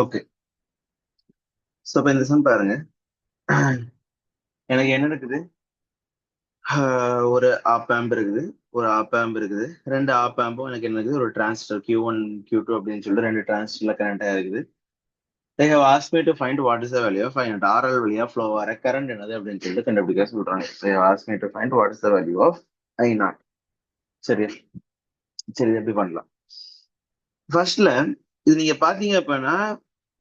Okay. So இப்போ இந்த sum பாருங்க. எனக்கு என்ன இருக்குது? ஒரு ஆப் ஆம்ப் இருக்குது, ஒரு ஆப் ஆம்ப் இருக்குது. ரெண்டு ஆப் ஆம்பும் எனக்கு என்ன இருக்குது? ஒரு டிரான்சிஸ்டர் Q1 Q2 அப்படின்னு சொல்லிட்டு ரெண்டு டிரான்சிஸ்டர்ல கனெக்ட் ஆயிருக்குது. they have asked me to find what is the value of I0. RL வழியா ஃப்ளோ வர கரண்ட் என்னது அப்படின்னு சொல்லிட்டு கண்டுபிடிக்க சொல்றாங்க. they have asked me to find what is the value of I0. சரி, சரி, இது எப்படி பண்ணலாம்? ஃபர்ஸ்ட்ல இது நீங்க பாத்தீங்க அப்படின்னா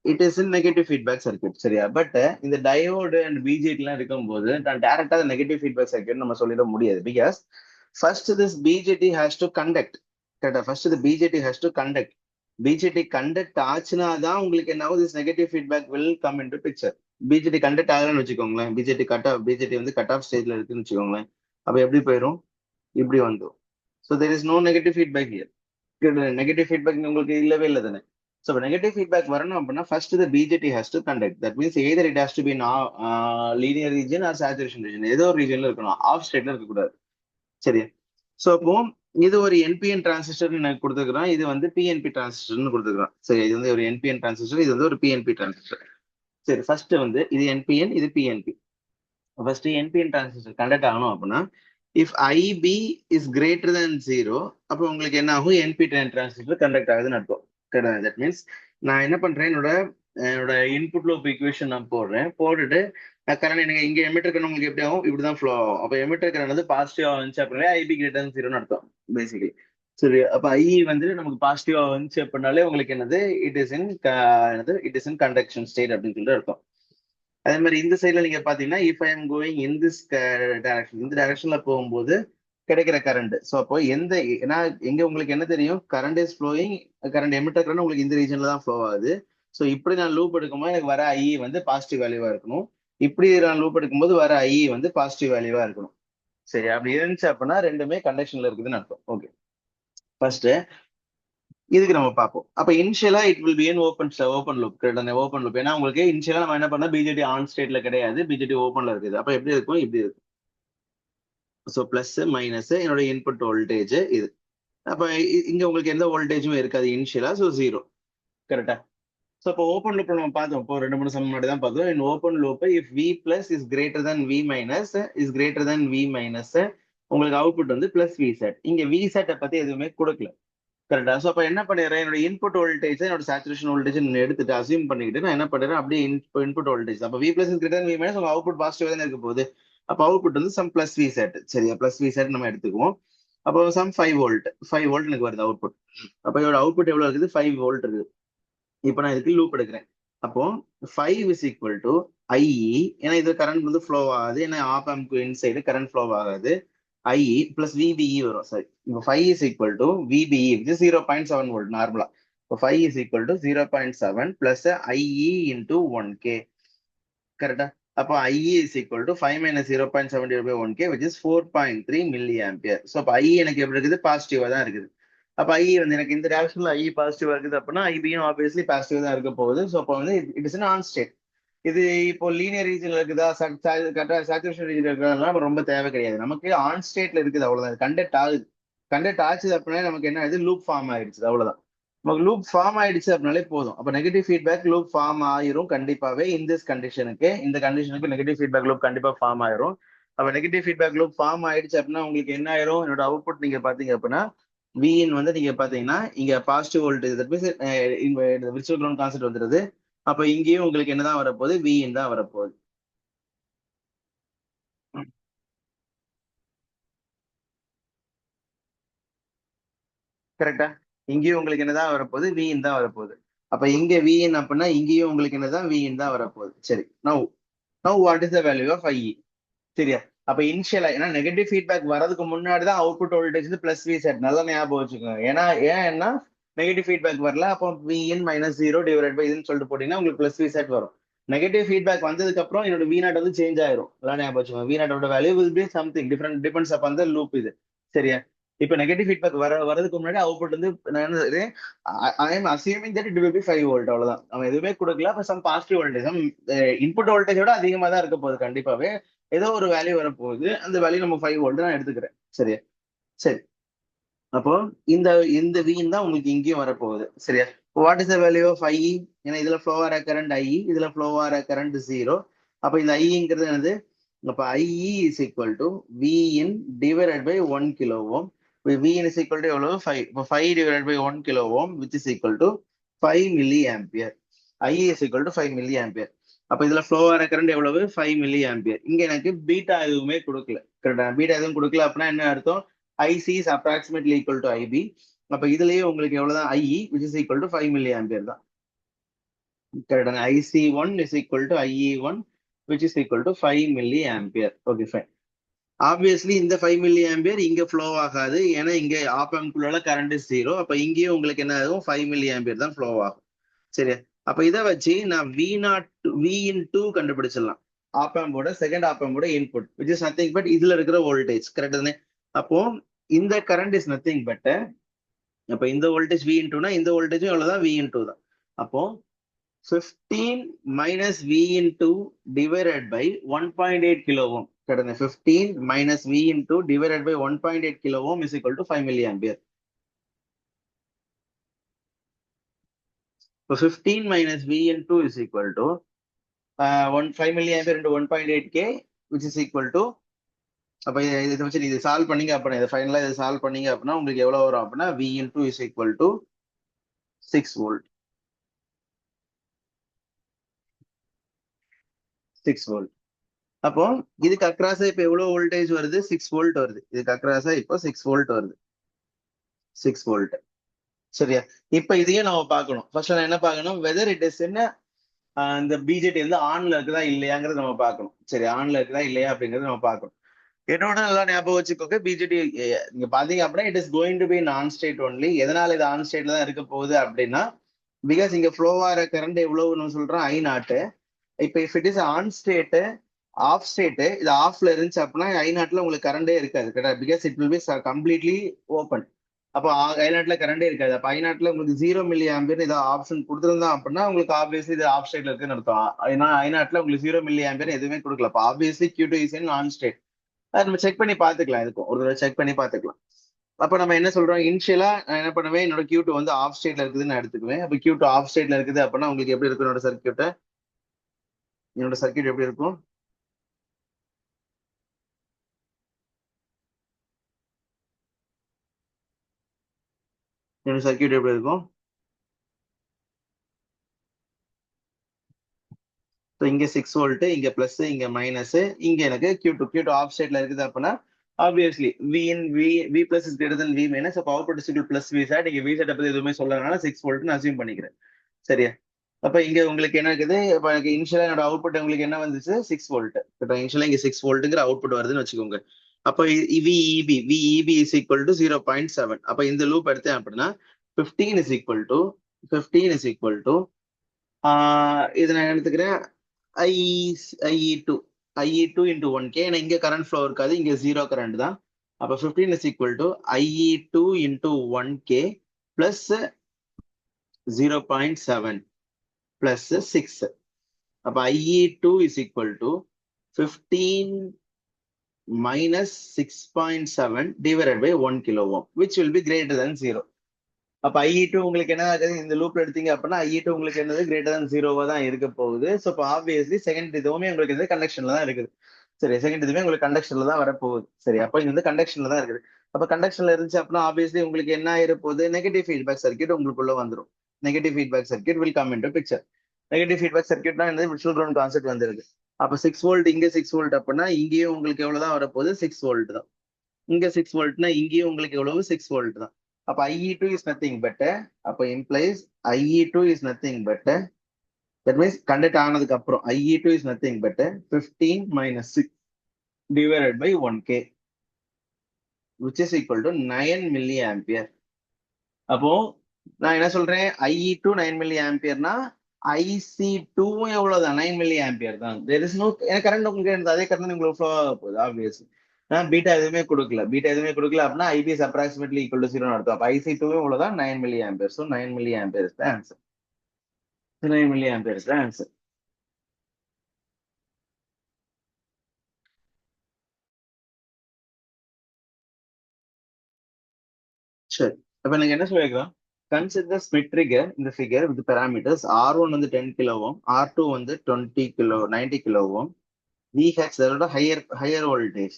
it is in negative feedback circuit, சரியா? பட் இந்த டயோடு அண்ட் பிஜேடி எல்லாம் இருக்கும்போது நான் டைரக்டா நெகட்டிவ் ஃபீட்பேக் சர்க்யூட் நம்ம சொல்லிட முடியாது. Because first this BJT has to conduct. கரெக்டா? ஃபர்ஸ்ட் இது BJT has to conduct. BJT conduct ஆச்சுன்னா தான் உங்களுக்கு என்ன ஆகும்? This negative feedback will come into picture. BJT conduct ஆகலன்னு வச்சுக்கோங்களேன், பிஜேடி வந்து கட் ஆஃப் ஸ்டேஜ்ல இருக்குன்னு வச்சுக்கோங்களேன், அப்ப எப்படி போயிடும்? இப்படி வந்துடும். So there is no negative feedback here. Negative feedback உங்களுக்கு இல்லவே இல்லை தானே? ஸோ நெகட்டிவ் ஃபீட்பேக் வரணும் அப்படின்னா first the BJT has to conduct. That means either it has to be linear region or saturation region, ஏதோ ஒரு ரீஜன்ல இருக்கணும், ஆஃப் ஸ்டேட்ல இருக்கக்கூடாது. சரி. ஸோ அப்போ இது ஒரு என்பிஎன் டிரான்சிஸ்டர் எனக்கு கொடுத்துருக்கான், இது வந்து பிஎன்பி டிரான்சிஸ்டர்னு கொடுத்துருக்கான். சரி, இது வந்து ஒரு என்பிஎன் டிரான்சிஸ்டர், இது வந்து ஒரு பிஎன்பி டிரான்சிஸ்டர். சரி, ஃபர்ஸ்ட் வந்து இது என்பிஎன், இது PNP. First NPN transistor conduct ஆகணும் அப்படின்னா if IB is greater than 0, அப்போ உங்களுக்கு என்ன ஆகும்? என்பி டிரான்சிஸ்டர் கண்டக்ட் ஆகுதுன்னு அர்த்தம். கிடையாது. தட் மீன்ஸ் நான் என்ன பண்றேன், என்னோட என்னோட இன்புட் லூப் ஈக்குவேஷன் நான் போட்டுட்டு கரண்ட் எனக்கு இங்க எமிட்டர் கரண்ட் உங்களுக்கு எப்படி ஆகும்? இப்படிதான் ஃப்ளோ ஆகும். அப்போ எமிட்டர் கரண்ட் வந்து பாசிட்டிவா வந்துச்சு அப்படின்னாலே ஐபி கிரேட்டர் தேன் 0ன்னு அர்த்தம் பேசிக்கலி. சரி, அப்ப ஐ வந்து நமக்கு பாசிட்டிவா வந்துச்சு அப்படின்னாலே உங்களுக்கு என்னது? இட் இஸ் இன் என்னது? It is in conduction state அப்படின்னு சொல்லிட்டு அர்த்தம். அதே மாதிரி இந்த சைட்ல நீங்க பாத்தீங்கன்னா if I am going in this direction, இந்த டைரக்ஷன்ல போகும்போது கிடைக்கிற கரண்ட். ஸோ அப்போ எந்த, ஏன்னா எங்க உங்களுக்கு என்ன தெரியும்? Current is flowing, current emitter current உங்களுக்கு இந்த ரீஜன்ல தான் ஃப்ளோ ஆகுது. ஸோ இப்படி நான் லூப் எடுக்கும்போது எனக்கு வர ஐ வந்து பாசிட்டிவ் வேல்யூவா இருக்கணும். இப்படி நான் லூப் எடுக்கும்போது வர ஐ வந்து பாசிட்டிவ் வேல்யூவா இருக்கணும். சரி, அப்படி இருந்துச்சு அப்படின்னா ரெண்டுமே கண்டக்ஷன்ல இருக்குதுன்னு அர்த்தம். ஓகே. ஃபர்ஸ்ட் இதுக்கு நம்ம பார்ப்போம். அப்ப இனிஷியலா it will be an open loop. Open loop, ஏன்னா உங்களுக்கு இனிஷியலா நம்ம என்ன பண்ணா பிஜேடி ஆன் ஸ்டேட்ல கிடையாது, பிஜேடி ஓப்பன்ல இருக்குது. அப்ப எப்படி இருக்கும்? இப்படி இருக்கும். ஸோ பிளஸ் மைனஸ் என்னோட இன்புட் வோல்டேஜ் இது. அப்ப இங்க உங்களுக்கு எந்த வோல்டேஜும் இருக்காது இனிஷியலா, ஸோ ஜீரோ. கரெக்டா? ஸோ இப்போ ஓப்பன் லூப் நம்ம பார்த்தோம், இப்போ ரெண்டு மூணு சம் முன்னாடி தான் பார்த்தோம். In open loop if V plus is greater than V minus is greater than V minus, உங்களுக்கு அவுட்புட் வந்து பிளஸ் வி செட். இங்க வி செட்டை பத்தி எதுவுமே கொடுக்கல. கரெக்டா? ஸோ அப்ப என்ன பண்ணிடுறேன், என்னோட இன்புட் வோல்டேஜ் என்னோட சேச்சுரேஷன் வோல்டேஜ் எடுத்துட்டு அசியூம் பண்ணிக்கிட்டு நான் என்ன பண்ணிடுறேன், அப்படியே இன்புட் வோல்டேஜ் அப்ப V plus greater V minus, உங்க அவுட்புட் பாசிட்டிவ் தானே இருக்க போகுது. அப்ப அவுட்புட் வந்து சம் பிளஸ் வி செட். சரியா? பிளஸ் வி செட் நம்ம எடுத்துக்குவோம். அப்போ சம் 5 வோல்ட், 5 வோல்ட் எனக்கு வருது அவுட்புட். அப்ப இதோட அவுட்புட் எவ்வளவு இருக்குது? 5 வோல்ட் இருக்குது. இப்போ நான் இதுக்கு லூப் எடுக்கிறேன். அப்போ 5 இஸ் ஈக்குவல் டு ஐஇ, ஏன்னா இது கரண்ட் வந்து ஃப்ளோ ஆகாது, ஏன்னா ஆப் ஆம்க்கு இன்சைடு கரண்ட் ஃப்ளோ ஆகாது. ஐஇ பிளஸ் விபிஇ வரும். சரி, இப்போ 5 is equal to VBE which 0.7 volt நார்மலா. இப்போ 5 is equal to 0.7 plus IE into 1K. கரெக்டா? அப்போ IE is equal to 5 minus 0.7 divide by 1K which is 4.3 milliampere. So அப்போ IE எனக்கு எப்படி இருக்குது? பாசிட்டிவா தான் இருக்குது. அப்ப ஐ வந்து எனக்கு இந்த டேரக்ஷன்ல ஐ பாசிட்டிவா இருக்குது அப்படின்னா ஐபியும் ஆப்வியஸ்லி பாசிட்டிவ் தான் இருக்க போகுது. ஸோ அப்போ வந்து இட் இஸ் ஆன் ஸ்டேட். இது இப்போ லீனியர் ரீஜன்ல இருக்குதா, சேச்சுரேஷன் ரீஜன் இருக்கிறதெல்லாம் ரொம்ப தேவை கிடையாது. நமக்கு ஆன் ஸ்டேட்ல இருக்குது, அவ்வளவுதான். கண்டக்ட் ஆகுது. கண்டக்ட் ஆச்சு அப்படின்னா நமக்கு என்ன ஆகுது? லூப் ஃபார்ம் ஆயிடுச்சு, அவ்வளவுதான். நமக்கு லூப் ஃபார்ம் ஆயிடுச்சு அப்படின்னாலே போதும். அப்ப நெகட்டிவ் ஃபீட்பேக் லூப் ஃபார்ம் ஆயிரும் கண்டிப்பாவே. இந்த கண்டிஷனுக்கு நெகட்டிவ் ஃபீட்பேக் லூப் கண்டிப்பா ஃபார்ம் ஆயிரும். அப்ப நெகட்டிவ் ஃபீட்பேக் லூப் ஃபார்ம் ஆயிடுச்சு அப்படின்னா உங்களுக்கு என்ன ஆயிரும்? என்னோட அவுட்புட் நீங்க பாத்தீங்க அப்படின்னா வின் வந்து நீங்க பாத்தீங்கன்னா இங்க positive voltage, that means virtual ground concept வந்துருது. அப்ப இங்கேயும் உங்களுக்கு என்னதான் வரப்போகுது? வின் தான் வரப்போகுது. கரெக்டா? இங்கேயும் உங்களுக்கு என்னதான் வரப்போகுது? வின் தான் வரப்போகுது. அப்ப இங்க வின் அப்படின்னா இங்கேயும் உங்களுக்கு என்னதான்? வின் தான் வரப்போகுது. சரி, now now what is the value of IE? சரியா? அப்ப இனிஷியலா, ஏன்னா நெகட்டிவ் ஃபீட்பேக் வரதுக்கு முன்னாடி தான் அவுட்புட் வோல்டேஜ் வந்து பிளஸ் வி செட். நல்லா ஞாபகம் வச்சுக்கோங்க. ஏன்னா நெகட்டிவ் ஃபீட்பேக் வரல, அப்போ வின் மைனஸ் 0 டிவைட் பை இதுன்னு சொல்லிட்டு போட்டீங்கன்னா உங்களுக்கு பிளஸ் வி செட் வரும். நெகட்டிவ் ஃபீட்பேக் வந்ததுக்கு அப்புறம் என்னோட வி நாட் வந்து சேஞ்ச் ஆயிரும். நல்லா ஞாபகம் வச்சுக்கோங்க. வி நாட்டோட value will be something different, depends upon the loop இது. சரியா? இப்ப நெகட்டிவ் ஃபீட்பேக் வரதுக்கு முன்னாடி அவுட்புட் வந்து நான் I am assuming that it will B 5 volt, அவ்வளவுதான். அவன் எதுவுமே கொடுக்கல. அப்ப சம் பாசிட்டிவ் வோல்டேஜ், இன்புட் வோல்டேஜோட அதிகமா தான் இருக்க போகுது கண்டிப்பாவே. ஏதோ ஒரு வேல்யூ வரப்போகுது, அந்த வேல்யூ நம்ம 5 வோல்ட் நான் எடுத்துக்கிறேன். சரியா? சரி, அப்போ இந்த இந்த வீன் தான் உங்களுக்கு இங்கேயும் வரப்போகுது. சரியா? What is the value of I? ஏன்னா இதுல ஃப்ளோ ஆர கரண்ட் ஐ, இதுல ஃப்ளோ ஆர கரண்ட் 0. அப்ப இந்த ஐங்கிறது என்னது? அப்ப IE is equal to V in divided by 1 kΩ. V in is equal to எவ்வளவு? 5. இப்போ 5 divided by 1 kΩ which is equal to 5 milliampere. I is equal to 5 milliampere. அப்ப இதுல ஃப்ளோ ஆர கரண்ட் எவ்வளவு? 5 மில்லி ஆம்பியர். இங்க எனக்கு beta எதுவுமே கொடுக்கல. கரெக்டா? பீட்டா எதுவும் கொடுக்கல அப்படின்னா என்ன அர்த்தம்? IC is approximately equal to IB. அப்ப இதுலயே உங்களுக்கு எவ்வளவுதான்? IE which is equal to 5 milliampere தான். கரெக்டா? IC one is equal to IE one which is equal to 5 milliampere. Okay fine. Obviously இந்த 5 மில்லி ஆம்பியர் இங்க flow ஆகாது. ஏன்னா இங்க ஆப்பம்குள்ள கரண்ட் 0. அப்ப இங்கேயும் உங்களுக்கு என்ன ஆகும்? 5 மில்லி ஆம்பியர் தான் ஃப்ளோ ஆகும். சரியா? அப்ப இதை வச்சு நான் V naught V in two கண்டுபிடிச்சிடலாம். ஆப்பம்போட செகண்ட் ஆப்பம்போட input which is nothing but இதுல இருக்கிற வோல்டேஜ். கரெக்ட் தானே? அப்போ இந்த கரண்ட் இஸ் நத்திங் பட், அப்ப இந்த வோல்டேஜ் வி இன்டூனா இந்த வோல்டேஜும் எவ்வளவுதான்? வி இன்டூ தான். அப்போ 15 minus V into divided by 1.8 kilo ohm. Correct. 15 minus V into divided by 1.8 kilo ohm is equal to 5 milliampere. So 15 minus V into is equal to 5 milliampere into 1.8 K, which is equal to, அப்ப இதை வச்சு இது solve பண்ணீங்க அப்படின்னா, இதை ஃபைனலா இதை solve பண்ணீங்க அப்படின்னா உங்களுக்கு எவ்வளவு வரும் அப்படின்னா V into is equal to 6 volt. 6 volt. அப்போ இதுக்கு அக்ராஸா இப்ப எவ்வளவு வோல்டேஜ் வருது? 6 வோல்ட் வருது. இதுக்கு அக்ராஸா இப்போ 6 வோல்ட் வருது. 6 வோல்ட். சரியா? இப்ப இதையும் நம்ம பார்க்கணும். ஃபர்ஸ்ட் நான் என்ன பார்க்கணும்? வெதர் இட் இஸ் என்ன இந்த பிஜெடி வந்து ஆன்ல இருக்குதா இல்லையாங்கிறது நம்ம பார்க்கணும். சரி, ஆன்ல இருக்குதா இல்லையா அப்படிங்கறது நம்ம பார்க்கணும். என்னோட நல்லா ஞாபகம் வச்சுக்கோங்க, பிஜெடி நீங்க பாத்தீங்க அப்படின்னா it is going to be on state only. எதனால இது ஆன் ஸ்டேட்ல தான் இருக்க போகுது அப்படின்னா, பிகாஸ் இங்க ஃப்ளோ ஆகிற கரண்ட் எவ்வளவு சொல்றோம்? ஐ நாட்டு. இப்ப if it is on state, off state இது ஆஃப்ல இருந்துச்சு அப்படின்னா ஐ நாட்ல உங்களுக்கு கரண்டே இருக்காது. கரெக்டா? Because it will be completely open. அப்போ ஐ நாட்ல கரண்டே இருக்காது. அப்ப ஐ நாட்ல உங்களுக்கு 0 மில்லி ஆம்பியர் ஏதாவது ஆப்ஷன் கொடுத்துருந்தா அப்படின்னா உங்களுக்கு ஆப்வியஸ்லி இது ஆஃப் ஸ்டேட்ல இருக்குன்னு அர்த்தம். ஏன்னா ஐ நாட்ல உங்களுக்கு 0 மில்லி ஆம்பியர் எதுவுமே கொடுக்கல. அப்ப obviously Q2 is in on state. அதை நம்ம செக் பண்ணி பார்த்துக்கலாம். இருக்கும் ஒரு தடவை செக் பண்ணி பார்த்துக்கலாம். அப்ப நம்ம என்ன சொல்றோம்? இனிஷியலா நான் என்ன பண்ணுவேன்? என்னோட Q2 வந்து ஆஃப் ஸ்டேட்ல இருக்குதுன்னு நான் எடுத்துக்குவேன். அப்ப Q2 ஆஃப் ஸ்டேட்ல இருக்குது அப்படின்னா உங்களுக்கு எப்படி இருக்கும்? என்னோட சர்க்கியூட் எப்படி இருக்கும்? என்னோட சர்க்கியூட் எப்படி இருக்கும்? ஸோ இங்க 6 வோல்ட், இங்க பிளஸ், இங்க மைனஸ், இங்க எனக்கு Q2 ஆஃப் ஸ்டேட்ல இருக்குது அப்படின்னா obviously V plus is greater then V minus. அப்போ output is equal plus V sat. இங்க வி சாட் பத்தி எதுவுமே சொல்லறதுனால 6 வோல்ட்னு அசியூம் பண்ணிக்கிறேன். சரியா? அப்ப இங்க உங்களுக்கு என்ன இருக்குது? இப்ப எனக்கு இனிஷியலா என்னோட அவுட்புட் உங்களுக்கு என்ன வந்துச்சு? 6 வோல்ட். இப்போ இனிஷியலா இங்க 6 வோல்ட்டுங்கிற அவுட்புட் வருதுன்னு வச்சுக்கோங்க. அப்போ விஇபி இஸ் ஈக்குவல் டு 0.7. அப்ப இந்த லூப் எடுத்தேன் அப்படின்னா 15 is equal to 15 is equal to இது நான் எடுத்துக்கிறேன் I IE two IE two into 1K. ஏன்னா இங்க கரண்ட் ஃப்ளோ இருக்காது, இங்க 0 கரண்ட் தான். அப்ப 15 is equal to IE two into 1K plus 0.7 plus 6. அப்ப IE two is equal to 15 minus 6.7 divided by 1 kilo ohm, which will be greater than 0. அப்ப IE two உங்களுக்கு என்ன ஆகுது? இந்த லூப்ல எடுத்தீங்க அப்படின்னா ஐஇ டூ உங்களுக்கு என்னது? கிரேட்டர் than 0வா தான் இருக்க போகுது. ஸோ இப்போ ஆப்வியஸ்லி செகண்ட் இதுவுமே உங்களுக்கு வந்து கண்டக்ஷன்ல தான் இருக்குது. சரி, செகண்ட் இதுவுமே உங்களுக்கு கண்டக்ஷன்ல தான் வரப்போகுது. சரி, அப்போ இது வந்து கண்டக்ஷன்ல தான் இருக்குது. அப்ப கண்டக்ஷன்ல இருந்துச்சு அப்படின்னா ஆப்வியஸ்லி உங்களுக்கு என்ன ஆயிருப்போகுது? நெகட்டிவ் ஃபீட்பேக் சர்க்கியூட் உங்களுக்குள்ள வந்துடும். Negative feedback circuit will come into picture. Negative feedback சர்க்கியூட்னா என்னது? விர்ச்சுவல் கிரவுண்ட் கான்செப்ட் வந்துருக்கு. அப்ப 6 வோல்ட், இங்க 6 வோல்ட் அப்படின்னா இங்கேயும் உங்களுக்கு எவ்வளவுதான் வரப்போகுது? 6 வோல்ட் தான். இங்க 6 வோல்ட்னா இங்கேயும் உங்களுக்கு எவ்வளவு? 6 வோல்ட் தான். அப்ப IE two is nothing but, அப்ப implies IE two is nothing but, that means conduct ஆனதுக்கு அப்புறம் IE two is nothing but 15 minus 6 divided by 1K, which is equal to 9 milli ampere. அப்போ நான் என்ன சொல்றேன்? ஐஇ டூ 9 மில்லி ஆம்பியர்னா ஐசி2 எவ்வளவுதான்? 9 milli ampere தான். There is no current உங்களுக்கு அதே கரண்ட் உங்களுக்கு ஃப்ளோ ஆக போகுது ஆப்வியஸ்லி. பீட்டா எதுவுமே கொடுக்கல. பீட்டா எதுவுமே கொடுக்கல அப்படின்னா IP is approximately equal to 0 அர்த்தம். அப்ப ஐசி2 இவ்வளவுதான் 9 milli ampere. So 9 milli ampere is the answer. 9 milli ampere is the answer. சரி, அப்ப எனக்கு என்ன சொல்லிருக்கோம், கன்சிடர் ஸ்பிட் ட்ரிகர் இந்த ஃபிகர் வித் பேராமீட்டர்ஸ் R1 வந்து 10 கிலோ ஓம், R2 வந்து 90 கிலோ ஓம், VHAX அதோட higher voltage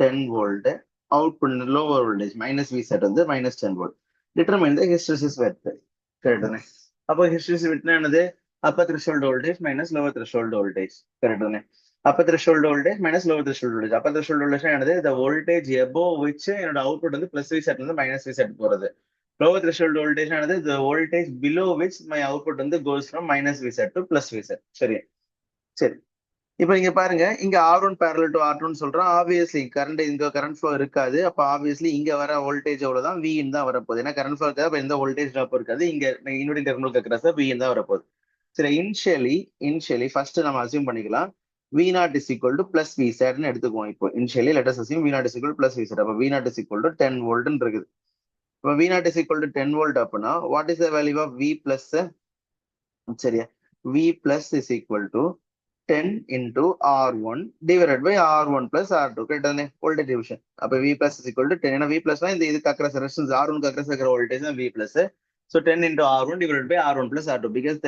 10 volt, output lower voltage minus V sat வந்து minus 10 volt. Determine த hysteresis width. கரெக்டானே? அப்போ ஹிஸ்டரிசிஸ் வெர்த்னா என்னது? Upper threshold voltage minus lower threshold voltage. கரெக்டானே? Upper threshold voltage minus lower threshold voltage. Upper threshold voltage என்னது? இந்த voltage above which என்னோட output வந்து பிளஸ் V செட் வந்து மைனஸ் V செட் போறது. லோவர் த்ரெஷோல்ட் வோல்டேஜ் என்னது? the voltage below which my output வந்து goes from minus V set to plus V set. சரி, சரி. இப்போ இங்க பாருங்க, இங்க R1 parallel to R2 சொல்றோம். ஆப்வியஸ்லி கரண்ட் இங்க கரண்ட் ஃப்ளோ இருக்காது. அப்ப ஆப்வியஸ்லி இங்க வர வோல்டேஜ் எவ்வளவுதான் Vin தான் வரப்போகுது. ஏன்னா கரண்ட் ஃப்ளோ இருக்காது, அப்ப எந்த வோல்டேஜ் ட்ராப் இருக்காது. இங்க இன்வெர்டிங் டெர்மினல் இருக்கிற Vin தான் வரப்போகுது. சரி, இனிஷியலி ஃபர்ஸ்ட் நம்ம அசியூம் பண்ணிக்கலாம் V0 is equal to plus V set ன்னு எடுத்துக்குவோம். இப்போ initially let us assume V0 is equal to plus V set. அப்ப V0 is equal to 10 volt ன்னு இருக்குது. இப்போ V0 is equal to 10 volt அப்படின்னா what is the value of V plus? சரியா, V plus is equal to 10 into R1 divided by R1 plus R2. கரெக்டானே? Voltage division. அப்ப V plus is equal to 10. ஏன்னா V plus இந்த இதுக்கு across resistance R1 க்கு across இருக்கிற voltage தான் V plus. So 10 into R1 divided by R1 plus R2 because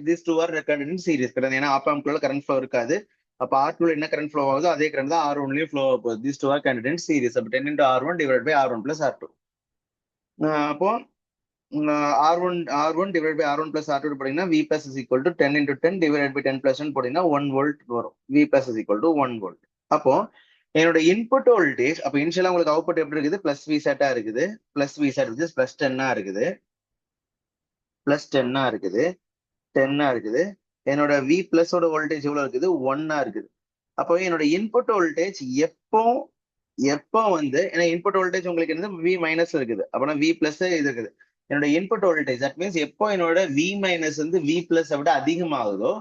these two are recorded in series. ஏன்னா app ஆம்ப்ல current flow இருக்காது. அப்ப R2 என்ன கரண்ட் ஃப்ளோ ஆகுதோ அதே கரண்ட் தான் R1 லயும் ஃப்ளோ ஆக போகுது. These two are connected in series. அப்ப 10 into R1 divided by R1 plus R2. அப்போ R1 divided by R1 plus R2 போட்டீங்கன்னா V plus is equal to 10 into 10 divided by 10 plus 1 போட்டீங்கன்னா 1 volt வரும். V plus is equal to 1 volt. அப்போ என்னோட input voltage, அப்ப இனிஷியலா உங்களுக்கு output எப்படி இருக்குது? பிளஸ் V செட்டா இருக்குது. பிளஸ் V செட் வந்து பிளஸ் 10 இருக்குது. பிளஸ் 10 இருக்குது. 10 இருக்குது. என்னோட V பிளஸ் ஓட வோல்டேஜ் எவ்வளவு இருக்குது? 1 இருக்குது. அப்போ என்னோட இன்புட் வோல்டேஜ் எப்போ வந்து, ஏன்னா இன்புட் வோல்டேஜ் உங்களுக்கு என்னது? V மைனஸ் இருக்குது. அப்பனா V பிளஸ் இது இருக்குது. என்னோட இன்புட் வோல்டேஜ் தட் மீன்ஸ் எப்போ என்னோட V மைனஸ் வந்து V பிளஸ் விட அதிகமாகுதோ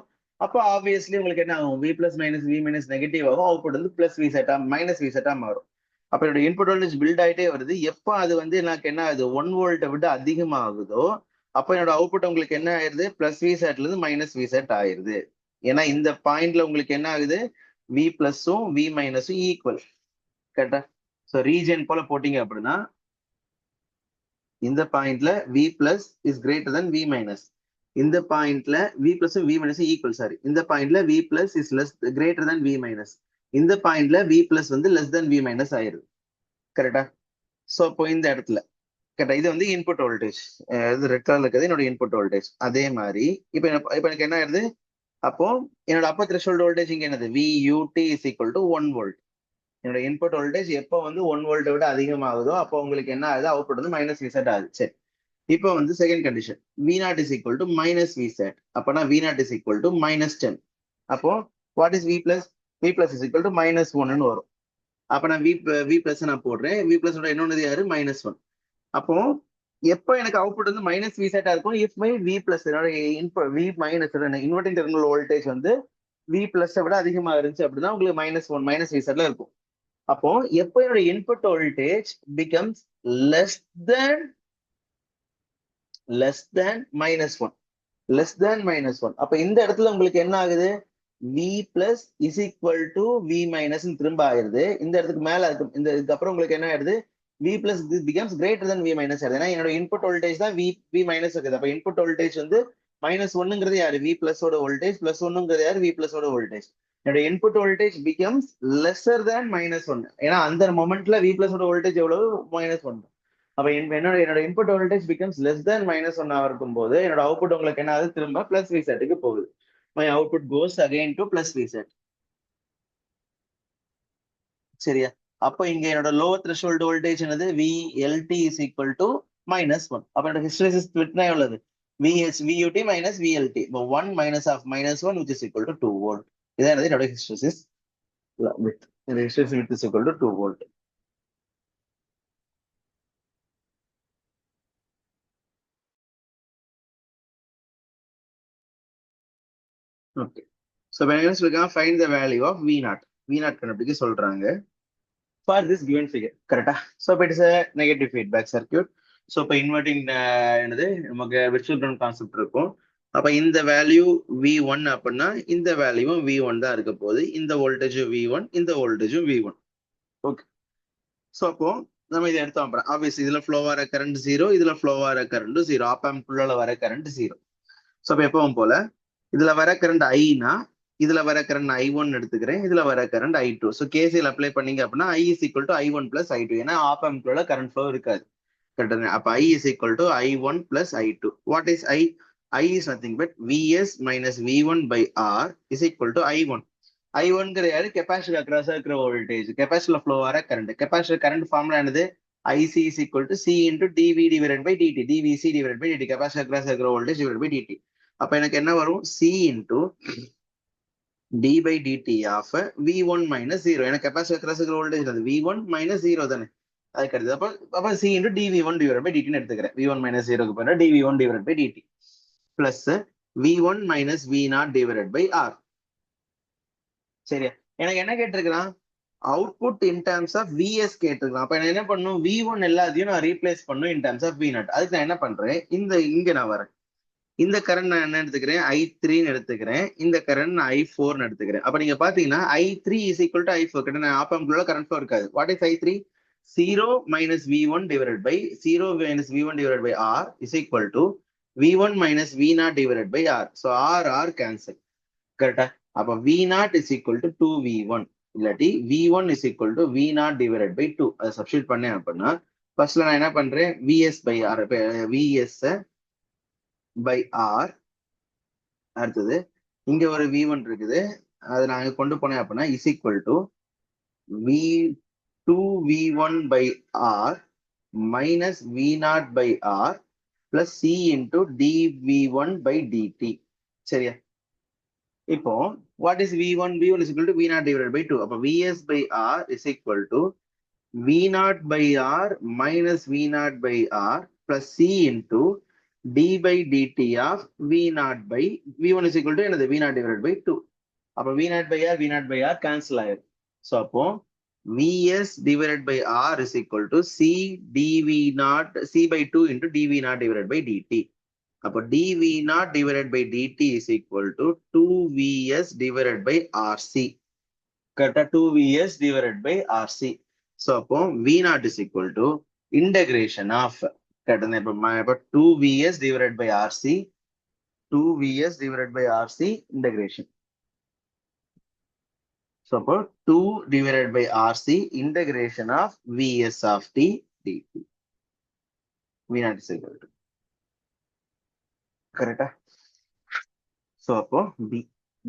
அப்போ ஆப்வியஸ்லி உங்களுக்கு என்ன ஆகும்? V plus minus V minus negative ஆகும். அவுட்புட் வந்து பிளஸ் V செட்டா மைனஸ் V செட்டா மாறும். அப்ப என்னோட இன்புட் வோல்டேஜ் பில்ட் ஆயிட்டே வருது. எப்போ அது வந்து எனக்கு என்ன ஆகுது? 1 வோல்ட்டை விட அதிகமாகுதோ அப்போ என்னோட அவுட்புட் உங்களுக்கு என்ன ஆயிருது? பிளஸ் V செட்ல இருந்து மைனஸ் V செட் ஆயிருது. ஏன்னா இந்த பாயிண்ட்ல உங்களுக்கு என்ன ஆகுது? V பிளஸும் V மைனஸும் ஈக்குவல். கரெக்டா? ஸோ ரீஜன் போல போட்டீங்க அப்படின்னா இந்த பாயிண்ட்ல V plus is greater than V minus. இந்த பாயிண்ட்ல V பிளஸும் V மைனஸும் ஈக்குவல். சாரி, இந்த பாயிண்ட்ல V plus is less greater than V minus. இந்த பாயிண்ட்ல V பிளஸ் வந்து லெஸ் than V மைனஸ் ஆயிருது. கரெக்டா? ஸோ இப்போ இந்த இடத்துல கரெக்டா இது வந்து இன்புட் வோல்டேஜ். இது ரெட் கலர்ல இருக்கிறது என்னோட இன்புட் வோல்டேஜ். அதே மாதிரி இப்போ எனக்கு என்ன ஆயிருது? அப்போ என்னோட அப்பர் த்ரெஷோல்ட் வோல்டேஜ் இங்க என்னது? VUT is equal to 1 volt. என்னோட இன்புட் வோல்டேஜ் எப்போ வந்து 1 வோல்ட்டை விட அதிகமாகுதோ அப்போ உங்களுக்கு என்ன ஆகுது? அவுட்புட் வந்து மைனஸ் V செட் ஆகுது. சரி, இப்போ வந்து second condition V0 is equal to minus V set. அப்பனா V0 is equal to minus 10. அப்போ what is V plus? V plus is equal to minus 1 வரும். அப்ப நான் V plus நான் போடுறேன். V plus இன்னொன்னு யாரு? minus 1. அப்போ எப்போ எனக்கு அவுட்புட் வந்து மைனஸ் V செட்டா இருக்கும்? இஃப் மை V plus என்னோட V minus inverting terminal voltage வந்து V plus விட அதிகமா இருந்துச்சு அப்படின்னா உங்களுக்கு மைனஸ் V செட்ல இருக்கும். அப்போ எப்போ என்னோட input voltage becomes less than -1. அப்ப இந்த இடத்துல உங்களுக்கு என்ன ஆகுது? V plus is equal to V minus திரும்ப ஆயிருது. இந்த இடத்துக்கு மேல இந்த இதுக்கப்புறம் உங்களுக்கு என்ன ஆயிடுது? V plus this becomes greater than V minus ஆயிருது. ஏன்னா என்னோட இன்புட் வோல்டேஜ் தான் V minus இருக்குது. அப்ப இன்புட் வோல்டேஜ் வந்து -1ங்கிறது யாரு? V plus ஓட வோல்டேஜ், +1ங்கிறது யாரு? V plus ஓட வோல்டேஜ். என்னோட input voltage becomes lesser than -1. ஏன்னா அந்த மொமெண்ட்ல V plus ஓட வோல்டேஜ் எவ்வளவு? -1. அப்ப என்னோட input voltage becomes less than -1 இருக்கும் போது என்னோட அவுட்புட் உங்களுக்கு என்ன ஆகுது? திரும்ப பிளஸ் V செட்டுக்கு போகுது. My output goes again to plus V sat. சரியா? அப்போ இங்க என்னோட லோவர் த்ரெஷோல்ட் வோல்டேஜ் என்னது? VLT is equal to -1. அப்ப என்னோட ஹிஸ்டரிசிஸ் விட்னா எவ்வளவு? VUT minus VLT. இப்போ 1 minus of -1 which is equal to 2 volt. இதான் என்னோட ஹிஸ்டரிசிஸ் வித். இந்த hysteresis width is equal to 2 volt. Okay, so என்ன சொல்லிருக்காங்க? Find the value of V0. V0 கண்டுபிடிக்க சொல்றாங்க ஃபார் திஸ் கிவன் ஃபிகர். கரெக்டா? ஸோ இப்போ it's negative feedback circuit. So இப்போ இன்வெர்டிங் என்னது நமக்கு விர்ச்சுவல் கிரவுண்ட் கான்செப்ட் இருக்கும். அப்போ இந்த வேல்யூ V1 அப்படின்னா இந்த வேல்யூவும் V1 தான் இருக்க போகுது. இந்த வோல்டேஜும் V1, இந்த வோல்டேஜும் V1. ஓகே, ஸோ அப்போ நம்ம இதை எடுத்தோம் அப்புறம் ஆப்வியஸ் இதுல ஃப்ளோ வர கரண்ட் 0, இதுல ஃப்ளோ வர கரண்ட் 0, ஆப்பாம்புள்ள வர கரண்ட் 0. ஸோ அப்போ எப்பவும் போல இதுல வர கரண்ட் ஐனா இதுல வர கரண்ட் I1 எடுத்துக்கிறேன், இதுல வர current I2. So KCl apply பண்ணீங்க அப்படின்னா I is equal to I1 plus I2. ஏன்னா ஆப்பாம்புள்ள கரண்ட் ஃப்ளோ இருக்காது. கரெக்டாக அப்ப I is equal to I1 plus I2. What is I? I is nothing but Vs minus V1 by R is equal to I1. I1 யாரு capacitor across இருக்கிற voltage, capacitor flow வர current. Capacitor current formula என்னது? IC is equal to C into dV divided by dt. dVC divided by dt. Capacitor across இருக்கிற voltage divided by dt. அப்ப எனக்கு என்ன வரும்? C into d by dt of V1 minus 0. எனக்கு capacitor across இருக்கிற voltage அது V1 minus 0 தானே. அதுக்கு அடுத்து அப்ப C into dV1 divided by dt எடுத்துக்கிறேன். V1 minus 0க்கு பதிலா dV1 divided by dt plus V1 minus V0 divided by R. சரியா? எனக்கு என்ன கேட்டிருக்கிறான்? Output in terms of Vs கேட்டிருக்கான். அப்ப நான் என்ன பண்ணும்? V1 எல்லாத்தையும் நான் ரீப்ளேஸ் பண்ணும் இன் டர்ம்ஸ் ஆஃப் V0. அதுக்கு நான் என்ன பண்றேன்? இங்க நான் வரேன். இந்த கரண்ட் நான் என்ன எடுத்துக்கிறேன்? I3 எடுத்துக்கிறேன். இந்த கரண்ட் நான் I4 எடுத்துக்கிறேன். அப்ப நீங்க பாத்தீங்கன்னா I3 is equal to I4. கிட்ட ஆப்பாம்புள்ள கரண்ட் ஃப்ளோ இருக்காது. What is I3? 0 minus V1 divided by 0 minus V1 divided by R is equal to V1 minus V0 divided by R. So R cancel. கரெக்டா? அப்ப V0 is equal to 2V1. இல்லாட்டி V1 is equal to V0 divided by 2. அதை substitute பண்ணேன் அப்படின்னா ஃபர்ஸ்ட்ல நான் என்ன பண்றேன்? Vs by R, Vs by R. அடுத்தது இங்க ஒரு V1 இருக்குது, அதை நான் கொண்டு போனேன் அப்படின்னா is equal to V2V1 by R minus V0 by R plus C into dV1 by dt. சரியா? இப்போ what is V1? V1 is equal to V0 divided by 2. அப்ப Vs by R is equal to V0 by R minus V0 by R plus C into d by dt of V0 by V1 is equal to என்னது? V0 divided by 2. அப்ப V0 by R cancel ஆயிரும். So அப்போ Vs divided by R is equal to C by 2 into dV0 divided by dt. அப்போ dV0 divided by dt is equal to 2Vs divided by RC. கரெக்டா? 2Vs divided by RC. So அப்போ V0 is equal to integration of, கரெக்டா? இப்போ 2Vs divided by RC, 2Vs divided by RC integration. So அப்போ 2 divided by RC integration of Vs of t dt. V0 is equal to, கரெக்டா? So அப்போ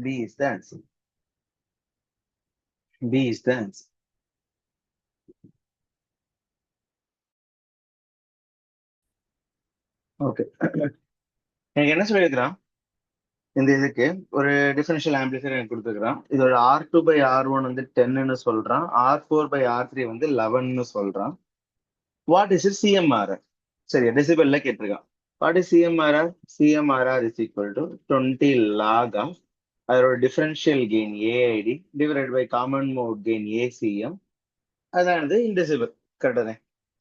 B is the answer. B is the answer. Okay, எனக்கு என்ன சொல்லியிருக்கிறான்? இந்த இதுக்கு ஒரு differential amplifier எனக்கு கொடுத்துருக்கான். இதோட R2 by R1 வந்து 10ன்னு சொல்றான், R4 by R3 வந்து 11ன்னு சொல்றான். What is it? CMRR. சரியா? டெசிபல்ல கேட்டிருக்கான். What is CMRR? CMRR is equal to 20 log of அதோட differential gain AID divided by common mode gain ACM. அதான் இன்டெசிபல். கரெக்டானே?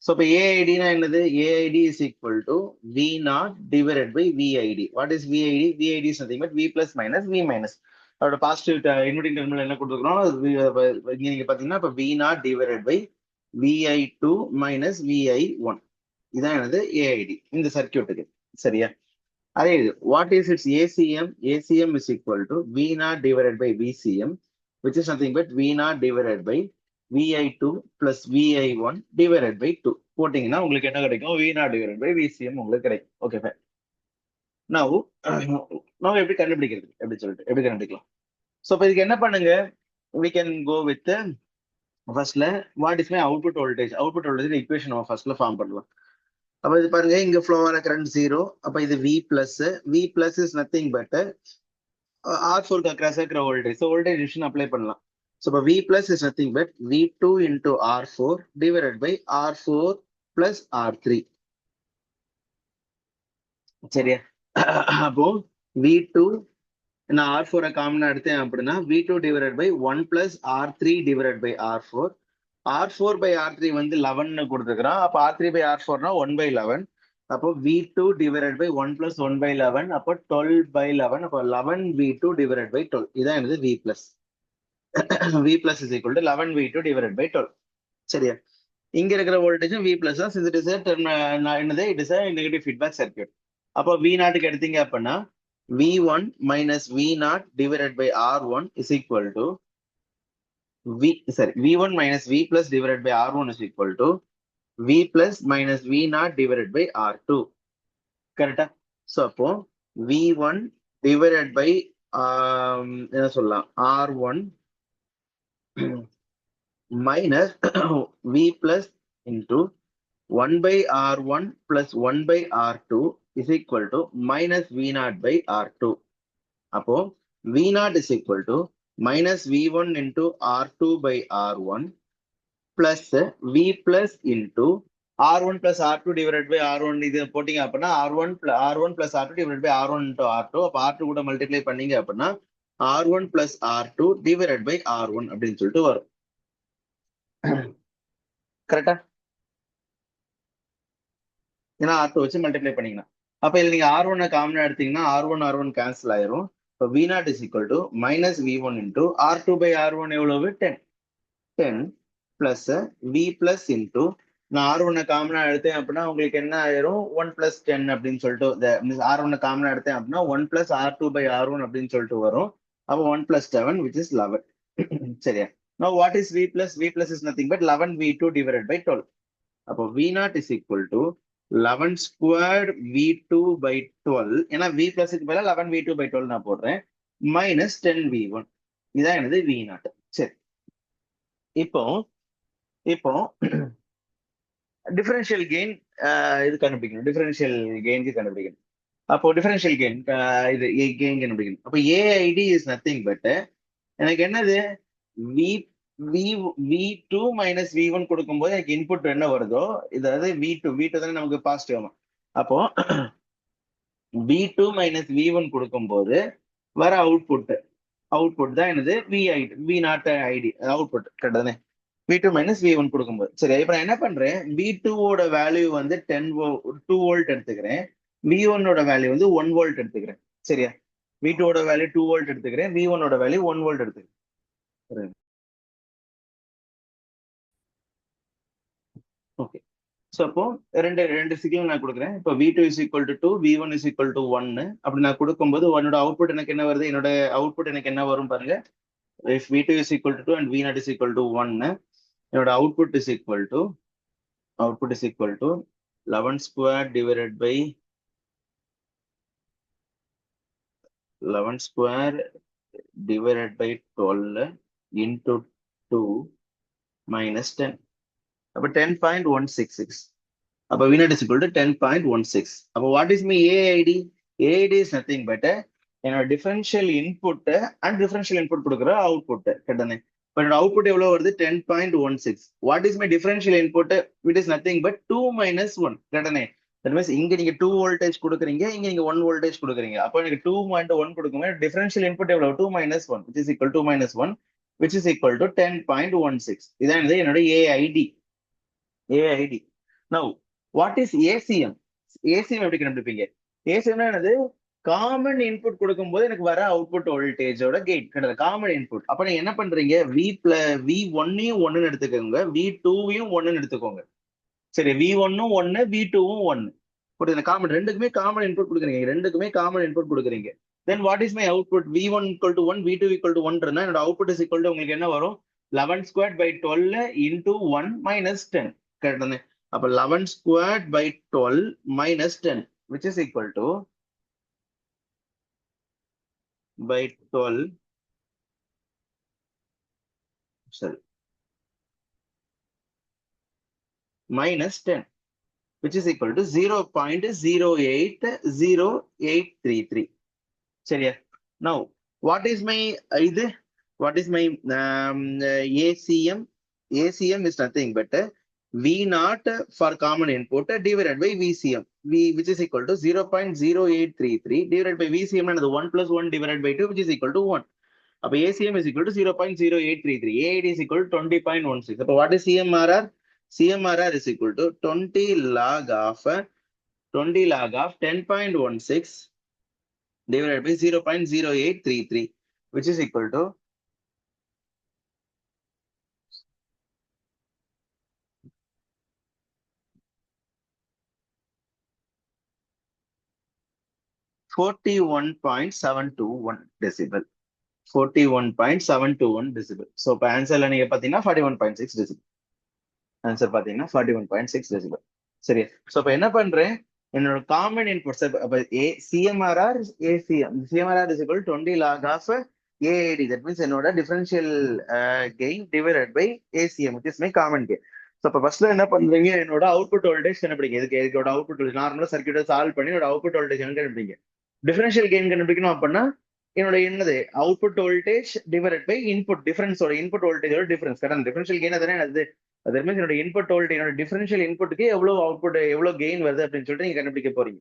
ஸோ இப்போ ஏஐடினா என்னது? AID is equal to V0 divided by VID. What is VID? VID is nothing but V plus minus V minus. அதோட positive inverting terminal என்ன கொடுத்துருக்கோம்? இங்க நீங்க பாத்தீங்கன்னா இப்போ V0 divided by VI2 minus VI1. இதான் என்னது? ஏஐடி இந்த சர்க்கியூட்டுக்கு. சரியா? அதே இது what is its ACM? ACM is equal to V0 divided by VCM, which is nothing but V0 divided by VI2 plus VI1 divided by 2. போட்டீங்கன்னா உங்களுக்கு என்ன கிடைக்கும்? V0 divided by VCM உங்களுக்கு கிடைக்கும். Okay fine. நம்ம எப்படி கண்டுபிடிக்கிறது? எப்படி கண்டுபிடிக்கலாம்? ஸோ இப்போ இதுக்கு என்ன பண்ணுங்க? we can go with ஃபர்ஸ்ட்ல what is my output voltage. Output voltage equation நம்ம ஃபர்ஸ்ட்ல ஃபார்ம் பண்ணலாம். அப்ப இது பாருங்க, இங்க ஃப்ளோ ஆன கரண்ட் 0. அப்ப இது V plus is nothing but R4 across இருக்கிற voltage. So voltage division apply பண்ணலாம். So V plus is nothing but V2 into R4 divided by R4 plus R3. சரியா? அப்போ V2 நான் R4 காமனா எடுத்தேன் அப்படின்னா V2 divided by 1 plus R3 divided by R4. R4 by R3 வந்து 11 கொடுத்துக்கிறான். அப்போ R3 by R4 னா 1 by 11. அப்போ V2 divided by 1 plus 1 by 11. அப்போ 12 by 11. அப்போ 11 V2 divided by 12. இதான் என்னது? V plus. V plus is equal to 11 V2 divided by 12. சரியா? இங்க இருக்கிற வோல்டேஜும் V பிளஸ் தான். இட் இஸ் என்னது, it is negative feedback circuit. அப்போ V நாட்டுக்கு எடுத்தீங்க அப்படின்னா V1 minus V0 divided by R1 is equal to V1 minus V plus divided by R1 is equal to V plus minus V0 divided by R2. கரெக்டா? So அப்போ V1 divided by என்ன சொல்லலாம், R1 minus V plus into 1 by R1 plus 1 by R2 is equal to minus V0 by R2. அப்போ V0 is equal to minus V1 into R2 by R1 plus V plus into R1 plus R2 divided by R1. இது போட்டீங்க அப்படின்னா R1 plus R2 divided by R1 into R2. அப்போ R2 கூட multiply பண்ணீங்க அப்படின்னா R1 plus R2 divided by R1 அப்படின்னு சொல்லிட்டு வரும். கரெக்டா? ஏன்னா R2 வச்சு மல்டிப்ளை பண்ணீங்கன்னா அப்ப இதுல நீங்க R1 காமனா எடுத்தீங்கன்னா R1 கேன்சல் ஆயிரும். இப்போ V0 is equal to minus V1 into R2 by R1 எவ்வளவு 10 plus V plus into நான் R1 காமனா எடுத்தேன் அப்படின்னா உங்களுக்கு என்ன ஆயிரும் 1 plus 10 அப்படின்னு சொல்லிட்டு R1 காமனா எடுத்தேன் அப்படின்னா 1 plus R2 by R1 அப்படின்னு சொல்லிட்டு வரும். அப்போ 1 plus 7 which is 11. சரியா? Now what is V plus? V plus is nothing but 11V2 divided by 12. அப்போ V0 is equal to 11 squared V2 by 12. ஏன்னா V plus க்கு பதிலா 11V2 by 12 நான் போடுறேன். minus 10V1. இதான் எனது V0. சரி, இப்போ இப்போ டிஃபரன்ஷியல் கெயின் இது கண்டுபிடிக்கணும். டிஃபரன்ஷியல் கெயின்க்கு கண்டுபிடிக்கணும். அப்போ டிஃபரன்ஷியல் கெயின் இது கெயின் கண்டுபிடிக்கணும். அப்போ ஏஐடி இஸ் நத்திங் பட் எனக்கு என்னது we we V2 minus V1 கொடுக்கும்போது எனக்கு இன்புட் என்ன வருதோ, இதாவது V2 தானே நமக்கு பாசிட்டிவ் ஆகும். அப்போ V2 மைனஸ் V1 கொடுக்கும்போது வர அவுட்புட் தான் என்னது V0 ID output. கரெக்டானே? V2 minus V1 கொடுக்கும்போது. சரி, இப்ப நான் என்ன பண்றேன், V2 ஓட வேல்யூ வந்து 2 வோல்ட் எடுத்துக்கிறேன். V1 ஓட வேல்யூ வந்து 1 வோல்ட் எடுத்துக்கிறேன். சரியா? V2 ஓட வேல்யூ 2 வோல்ட் எடுத்துக்கிறேன். V1 ஓட வேல்யூ 1 வோல்ட் எடுத்துக்கிறேன். ஓகே. ஸோ அப்போ ரெண்டு சிக்னல் நான் கொடுக்குறேன். இப்போ V2 is equal to 2, V1 is equal to 1 அப்படி நான் கொடுக்கும்போது என்னோட அவுட்புட் எனக்கு என்ன வருது, என்னோட அவுட்புட் எனக்கு என்ன வரும் பாருங்க. If V2 is equal to 2 and V0 is equal to 1, என்னோட output is equal to 11 square divided by 12 into 2 minus 10. அப்போ 10.166. அப்போ V0 is equal to 10.16. அப்போ what is my AID? AID is nothing but என்னோட differential input and differential input கொடுக்குற output. கரெக்டானே? இப்போ என்னோட output எவ்வளவு வருது 10.16. What is my differential input? It is nothing but 2 minus 1. கரெக்டானே? தட் மீன்ஸ் இங்க நீங்க 2 வோல்டேஜ் கொடுக்குறீங்க, இங்க நீங்க 1 வோல்டேஜ் கொடுக்குறீங்க. அப்போ எனக்கு 2 minus 1 கொடுக்கும்போது டிஃபரன்ஷியல் இன்புட் எவ்வளவு 2 minus 1 which is equal to minus 1 which is equal to 10.16. இதான் என்னோட AID. Now what is ACM? ACM எப்படி கண்டுபிடிப்பீங்க? ACM என்னது, காமன் இன்புட் கொடுக்கும்போது எனக்கு வர அவுட்புட் வோல்டேஜோட கெயின். கிடையாது, காமன் இன்புட். அப்ப நீங்க என்ன பண்றீங்க, V1-யும் 1 எடுத்துக்கோங்க, V2-யும் 1 எடுத்துக்கோங்க. சரி, V1-ம் 1, V2-ம் 1. புரியுது? காமன், ரெண்டுக்குமே காமன் இன்புட் கொடுக்குறீங்க. Then what is my output? V1 equal to 1, V2 equal to 1 இருந்தா என்னோட அவுட்புட் இஸ் equal to உங்களுக்கு என்ன வரும், 11 squared by 12 into 1 minus 10. கரெக்டானே? அப்ப 11 squared by 12 minus 10 which is equal to by 12 minus 10 which is equal to 0.080833. சரியா? Now what is my ACM? ACM is nothing but V0 for common input divided by VCM, which is equal to 0.0833 divided by VCM and 1 plus 1 divided by 2 which is equal to 1. அப்ப ACM is equal to 0.0833. AID is equal to 20.16. அப்ப what is CMRR? CMRR is equal to 20 log of 10.16 divided by 0.0833 which is equal to 41.721 decibel. 41.721 decibel. So இப்போ ஆன்சர்ல நீங்க பாத்தீங்கன்னா 41.6 decibel. Answer பாத்தீங்கன்னா 41.6 decibel. சரி. So இப்போ என்ன பண்றேன், என்னோட common inputs CMRR ACM. CMRR is equal 20 log of AID. That means என்னோட differential gain divided by ACM, which is my common gain. So இப்போ ஃபர்ஸ்ட்ல என்ன பண்றீங்க, என்னோட அவுட்புட் வோல்டேஜ் கண்டுபிடிங்க. இதோட அவுட்புட் வோல்டேஜ் நார்மலா சர்க்யூட்டை சால்வ் பண்ணி என்னோட அவுட்புட் வோல்டேஜ் கண்டுபிடிங்க. டிஃபரன்ஷியல் கெயின் கண்டுபிடிக்கணும் அப்படின்னா என்னோட என்னது output voltage divided by input டிஃபரன்ஸோட இன்புட் வோல்டேஜோட டிஃபரன்ஸ். கரெக்ட். டிஃபரன்ஷியல் கெயின் அதானே அது. அது மீன்ஸ் என்னோட இன்புட் வோல்டேஜ், என்னோட டிஃபரன்ஷியல் இன்புட்டுக்கு எவ்வளவு அவுட்புட் எவ்வளவு கெயின் வருது அப்படின்னு சொல்லிட்டு நீங்க கண்டுபிடிக்க போறீங்க.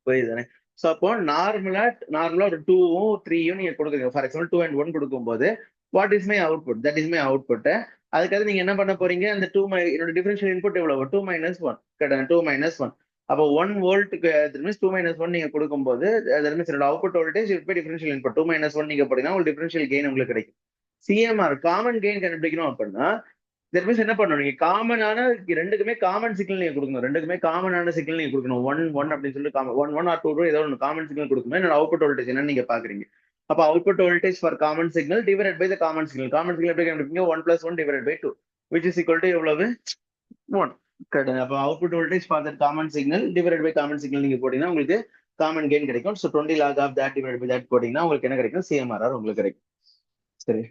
புரியுதுதானே? ஸோ அப்போ நார்மலா ஒரு 2வும் 3யும் நீங்க கொடுக்குறீங்க. ஃபார் எக்ஸாம்பிள் 2 and 1 கொடுக்கும்போது what is my output, that is my output. அதுக்காக நீங்க என்ன பண்ண போறீங்க, அந்த என்னோட டிஃபரன்ஷியல் இன்புட் எவ்வளவு 2 - 1. கரெக்ட். 2 - 1. அப்போ 1 வோல்ட்டுக்கு 2 - 1 நீங்க கொடுக்கும்போது என்னோட அவுட்புட் வோல்டேஜ் டிஃபரன்ஷியல் இன்புட் 2 - 1 நீங்க போட்டீங்கன்னா உங்களுக்கு டிஃபரன்ஷியல் கெயின் உங்களுக்கு கிடைக்கும். சிஎம்ஆர் காமன் கெயின் கண்டுபிடிக்கணும் அப்படின்னா தட் மீன்ஸ் என்ன பண்ணணும், நீங்க காமனான ரெண்டுக்குமே காமன் சிக்னல் நீங்க கொடுக்கணும். ரெண்டுக்குமே காமனான சிக்னல் நீங்க கொடுக்கணும். 1 அப்படின்னு சொல்லிட்டு 1 or 2 ஏதோ ஒன்று காமன் சிக்னல் கொடுக்கணும். என்னோட அவுட்புட் வோல்டேஜ் என்னன்னு நீங்க பாக்குறீங்க. அப்ப output voltage for common signal divided by the common signal. Common signal எப்படி கண்டுபிடிப்பீங்க, 1 + 1 டிவைடட் பை 2 which is equal to எவ்வளவு 1. கரெக்ட். அப்ப output voltage for that common signal divided by common signal நீங்க போட்டீங்கன்னா உங்களுக்கு காமன் கெயின் கிடைக்கும். So 20 log of that divided by that போட்டீங்கன்னா உங்களுக்கு என்ன கிடைக்கும், சிஎம்ஆர்ஆர் உங்களுக்கு கிடைக்கும். சரி.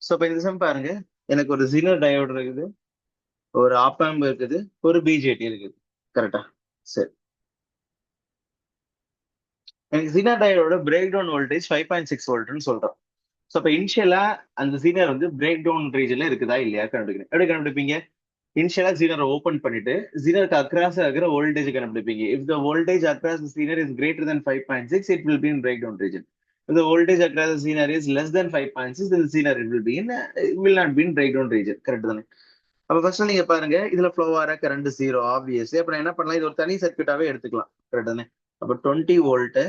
ஸோ இப்போ இந்த சம் பாருங்க, எனக்கு ஒரு ஜீனர் டயோடு இருக்குது, ஒரு ஆப்பாம்ப் இருக்குது, ஒரு பிஜேடி இருக்குது. கரெக்டா? சரி. எனக்கு ஜீனர் டயோட பிரேக் டவுன் வோல்டேஜ் 5.6 வோல்ட்னு சொல்றோம். ஸோ இப்போ இனிஷியலா அந்த ஜீனர் வந்து பிரேக் டவுன் ரீஜன்ல இருக்குதா இல்லையா கண்டுபிடிக்கணும். எப்படி கண்டுபிடிப்பீங்க, இனிஷியலா ஜீனரை ஓப்பன் பண்ணிட்டு ஜீனருக்கு அக்ராஸ் ஆகிற வோல்டேஜ் கண்டுபிடிப்பீங்க. If the voltage across zener is greater than 5.6 it will be in breakdown region. If the voltage across the zener is less than 5.6 then the zener will not be in breakdown region. Correct தானே? அப்ப first நீங்க பாருங்க, இதுல flow ஆகிற current 0 obviously. அப்புறம் என்ன பண்ணலாம், இது ஒரு தனி சர்க்யூட்டாவே எடுத்துக்கலாம். கரெக்ட் தானே? அப்ப 20 வோல்ட்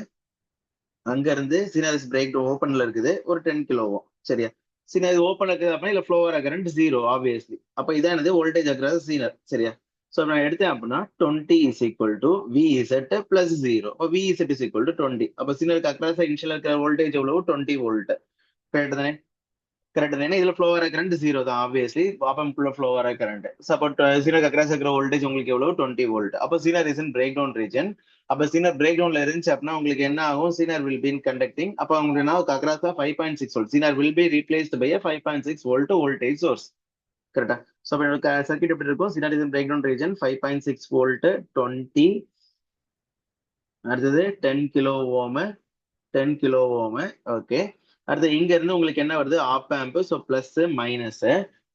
அங்க இருந்து சீனர் பிரேக் ஓப்பன்ல இருக்குது, ஒரு 10 கிலோ ஓம். சரியா? சீனர் ஓப்பன் இருக்குது அப்படின்னா இல்ல ஃப்ளோ ஆகிற கரண்ட் 0 ஆப்வியஸ்லி. அப்ப இதான் என்னது வோல்டேஜ் அக்ராஸ் சீனர். சரியா? ஸோ நான் எடுத்தேன் அப்படின்னா 20 is equal to VZ plus 0. அப்போ VZ is equal to 20. அப்போ சீனருக்கு அக்ராஸ் இனிஷியல் இருக்கிற வோல்டேஜ் எவ்வளவு, 20 வோல்ட். கரெக்ட் தானே? கரெக்ட் தானே? இதுல ஃப்ளோ வர கரண்ட் 0 தான் ஆப்வியஸ்லி. ஆப்பம்ப்ல ஃப்ளோ வர கரண்ட் சப்போர்ட் சீனருக்கு அக்ராஸ் இருக்கிற வோல்டேஜ் உங்களுக்கு எவ்வளவு, 20 வோல்ட். அப்போ zener is in breakdown region. அப்ப சீனர் பிரேக் டவுன்ல இருந்துச்சு அப்படின்னா உங்களுக்கு என்ன ஆகும், zener will be in conducting. அப்ப உங்களுக்கு என்ன across 5.6 volt. Zener will be replaced by 5.6 volt voltage source. கரெக்டா? ஸோ என்னோட சர்க்யூட் எப்படி இருக்கும், zener is in breakdown region 5.6 volt 20, அடுத்தது 10 kilo ohm 10 kilo ohm. Okay. அடுத்து இங்க இருந்து உங்களுக்கு என்ன வருது, op amp. So plus minus.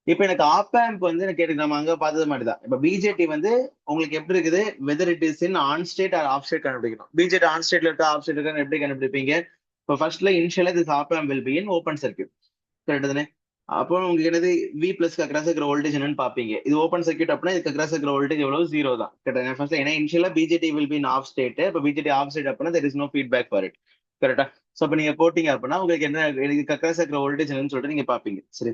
இப்போ எனக்கு ஆப் ஆம்ப் வந்து எனக்கு கேட்டு நம்ம அங்க பார்த்தது மாதிரி தான். இப்போ பிஜேடி வந்து உங்களுக்கு எப்படி இருக்குது, whether it is in on state or off state கண்டுபிடிக்கணும். பிஜேடி ஆன் ஸ்டேட்ல இருக்கா ஆஃப் ஸ்டேட் இருக்கா எப்படி கண்டுபிடிப்பீங்க. இப்போ ஃபர்ஸ்ட்ல இனிஷியலா this op amp will be in open circuit. Correct தானே? அப்போ உங்களுக்கு என்னது வி பிளஸ்க்கு அக்ராஸ் இருக்கிற வோல்டேஜ் என்னன்னு பாப்பீங்க. இது ஓப்பன் சர்க்யூட் அப்படின்னா இதுக்கு அக்ராஸ் இருக்கிற வோல்டேஜ் எவ்வளவு, 0 தான். கரெக்டா? ஃபர்ஸ்ட் ஏன்னா இனிஷியலா BJT will be in off state. இப்போ பிஜேடி ஆஃப் ஸ்டேட் அப்படின்னா there is no feedback for it. கரெக்டா? ஸோ இப்போ நீங்க போட்டீங்க அப்படின்னா உங்களுக்கு என்ன, இதுக்கு அக்ராஸ் இருக்கிற வோல்டேஜ் என்னன்னு சொல்லிட்டு நீங்க பாப்பீங்க. சரி.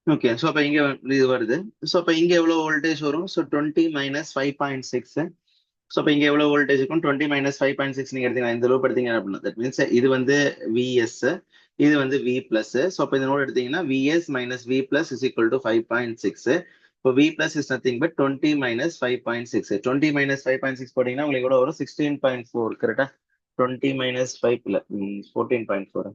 ஓகே. ஸோ அப்போ இங்க இது வருது. ஸோ அப்போ இங்க எவ்வளவு வோல்டேஜ் வரும், ஸோ 20 - 5.6. ஸோ இப்போ இங்க எவ்வளவு வோல்டேஜ் இருக்கும், 20 - 5.6 நீங்க எடுத்தீங்கன்னா இந்த லூப் எடுத்தீங்க அப்படின்னா தட் மீன்ஸ் இது வந்து விஎஸ், இது வந்து வி பிளஸ். ஸோ அப்போ இந்த நோட் எடுத்தீங்கன்னா VS minus V plus is equal to 5.6. இப்போ V plus is nothing but 20 - 5.6. 20 - 5.6 போட்டீங்கன்னா உங்களுக்கு கூட வரும் 16.4. கரெக்டா? 20 - 5 இல்ல 14.4.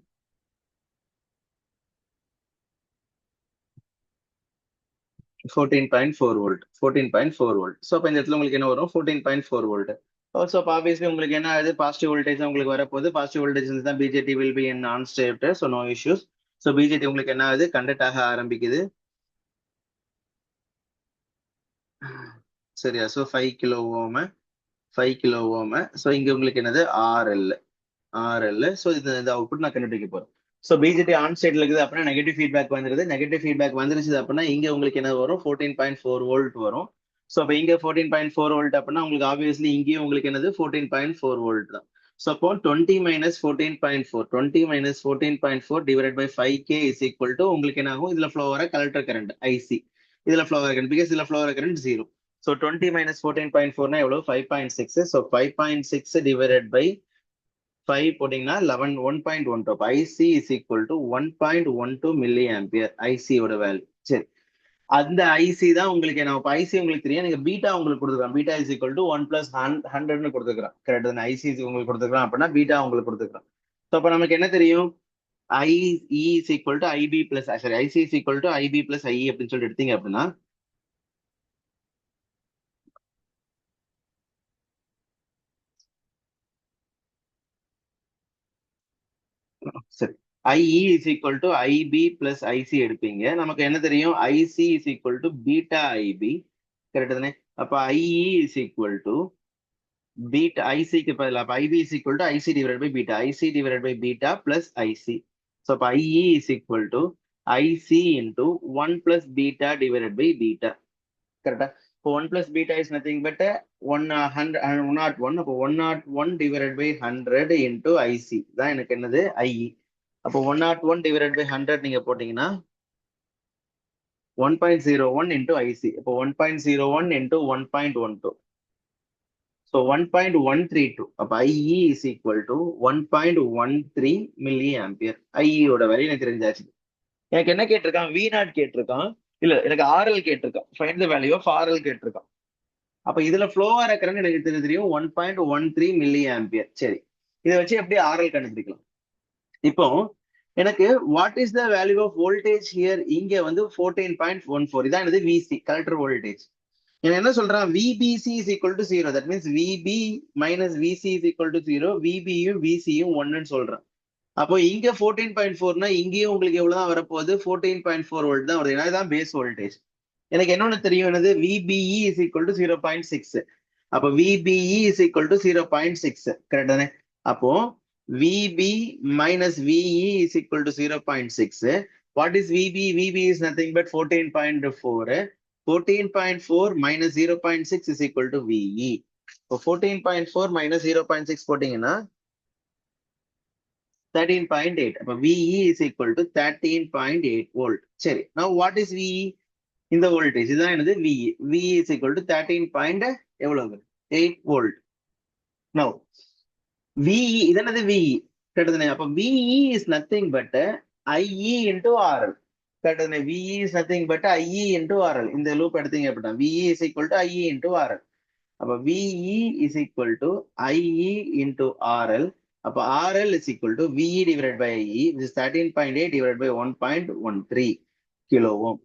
14.4 வோல்ட். 14.4 வோல்ட். ஸோ அப்போ இந்த இடத்துல உங்களுக்கு என்ன வரும், 14.4 வோல்ட். ஸோ அப்போ ஆப்வியஸ்லி உங்களுக்கு என்ன ஆகுது, பாசிட்டிவ் வோல்டேஜ் உங்களுக்கு வரப்போகுது. பாசிட்டிவ் வோல்டேஜ் தான் BJT will be in on state. So no issues. So BJT உங்களுக்கு என்ன ஆகுது, கண்டக்ட் ஆக ஆரம்பிக்குது. சரியா? So 5 kilo ohm 5 kilo ohm. So இங்க உங்களுக்கு என்னது ஆர்எல். ஸோ இந்த அவுட்புட் நான் கண்டுபிடிக்க போறேன். ஸோ பிஜேடி ஆன் ஸ்டேட்ல இருக்குது அப்படின்னா நெகட்டிவ் ஃபீட்பேக் வந்துருது. நெகட்டிவ் ஃபீட்பேக் வந்துருச்சு அப்படின்னா இங்க உங்களுக்கு என்ன வரும், 14.4 வோல்ட் வரும். ஸோ அப்போ இங்கே 14.4 வோல்ட் அப்படின்னா உங்களுக்கு ஆப்வியஸ்லி இங்கேயும் உங்களுக்கு என்னது 14.4 வோல்ட் தான். ஸோ அப்போ 20 minus 14.4 20 minus 14.4 divide by 5K is equal to உங்களுக்கு என்ன ஆகும், இதுல ஃப்ளோ வர கலெக்டர் கரண்ட் ஐசி, இதுல ஃப்ளோ வர கரண்ட் பிகாஸ் இதுல ஃப்ளோ வர கரண்ட் 0. ஸோ 20 மைனஸ் 14.4னா எவ்வளோ 5.6. ஸோ 5.6 டிவைட் பை 5 போட்டீங்கன்னா 11 1.12. அப்போ IC is equal to 1.12 milli ampere ஐசியோட வேல்யூ. சரி, அந்த ஐசி தான் உங்களுக்கு என்ன, இப்போ ஐசி உங்களுக்கு தெரியும், நீங்க பீட்டா உங்களுக்கு கொடுத்துருக்கான், beta is equal to 1 plus 100ன்னு கொடுத்துருக்கான். கரெக்ட் தானே, ஐசி உங்களுக்கு கொடுத்துருக்கான் அப்படின்னா பீட்டா உங்களுக்கு கொடுத்துருக்கான். ஸோ அப்போ நமக்கு என்ன தெரியும், IE is equal to IB plus sorry IC is equal to IB plus IE அப்படின்னு சொல்லிட்டு எடுத்தீங்க அப்படின்னா சரி, IE is equal to IB plus IC எடுப்பீங்க. நமக்கு என்ன தெரியும், IC is equal to beta IB. Correct தானே, அப்போ IE is equal to beta ஐசிக்கு பதில் அப்போ IB is equal to IC divide by beta, IC divide by beta plus IC. So அப்போ IE is equal to IC into 1 plus beta divide by beta. கரெக்டா, இப்போ 1 plus beta is nothing but 101. அப்போ 101 divide by 100 into IC தான் எனக்கு என்னது IE. அப்போ 101 divide by 100 நீங்க போட்டீங்கன்னா 1.01 இன்டூ ஐசி. அப்போ 1.01 இன்டூ 1.12. So 1.132. அப்ப IE is equal to 1.13 milli ampere. IE ஓட வேல்யூ எனக்கு தெரிஞ்சாச்சு. எனக்கு என்ன கேட்டிருக்கான், V நாட் கேட்டிருக்கான், இல்ல எனக்கு RL கேட்டிருக்கான், find the value of RL கேட்டிருக்கான். அப்ப இதுல ஃப்ளோ ஆகிற கரண்ட் எனக்கு தெரியும் 1.13 மில்லி ஆம்பியர். சரி, இதை வச்சு எப்படி RL கண்டுபிடிக்கலாம். இப்போ எனக்கு what is the value of voltage here, இங்க வந்து 14.14 இதான் எனது விசி கலெக்டர் வோல்டேஜ். என்ன சொல்றான், VBC is equal to 0. That means VP minus VC is equal to 0. விபியும் விசியும் 1ன்னு சொல்றான். அப்போ இங்க 14.4னா இங்கேயும் உங்களுக்கு எவ்வளவுதான் வரப்போகுது, 14.4 வோல்ட் தான் வருது. ஏன்னா இதுதான் பேஸ் வோல்டேஜ். எனக்கு என்னொன்னு தெரியும், என்னது விபிஇ இஸ் ஈக்குவல் டு 0.6. அப்போ VBE is equal to 0.6. Correct தானே, அப்போ VB minus VE is equal to 0.6. What is VB, VB is nothing but 14.4. 14.4 minus 0.6 is equal to VE. இப்போ 14.4 minus 0.6 போட்டீங்கன்னா 13.8. அப்போ VE is equal to 13.8 volt. சரி, now what is VE? இந்த voltage இதுதான் என்னது VE. VE is equal to 13.8 volt. Now VE இதனது VE கேட்டதுனே, அப்போ VE is nothing but IE into RL. Correct, VE is nothing but IE into RL. இந்த loop எடுத்தீங்க அப்படின்னா VE is equal to IE into RL. அப்ப VE is equal to IE into RL. அப்ப RL is equal to VE divided by IE, which is 13.8 divided by 1.13 kilo ohm.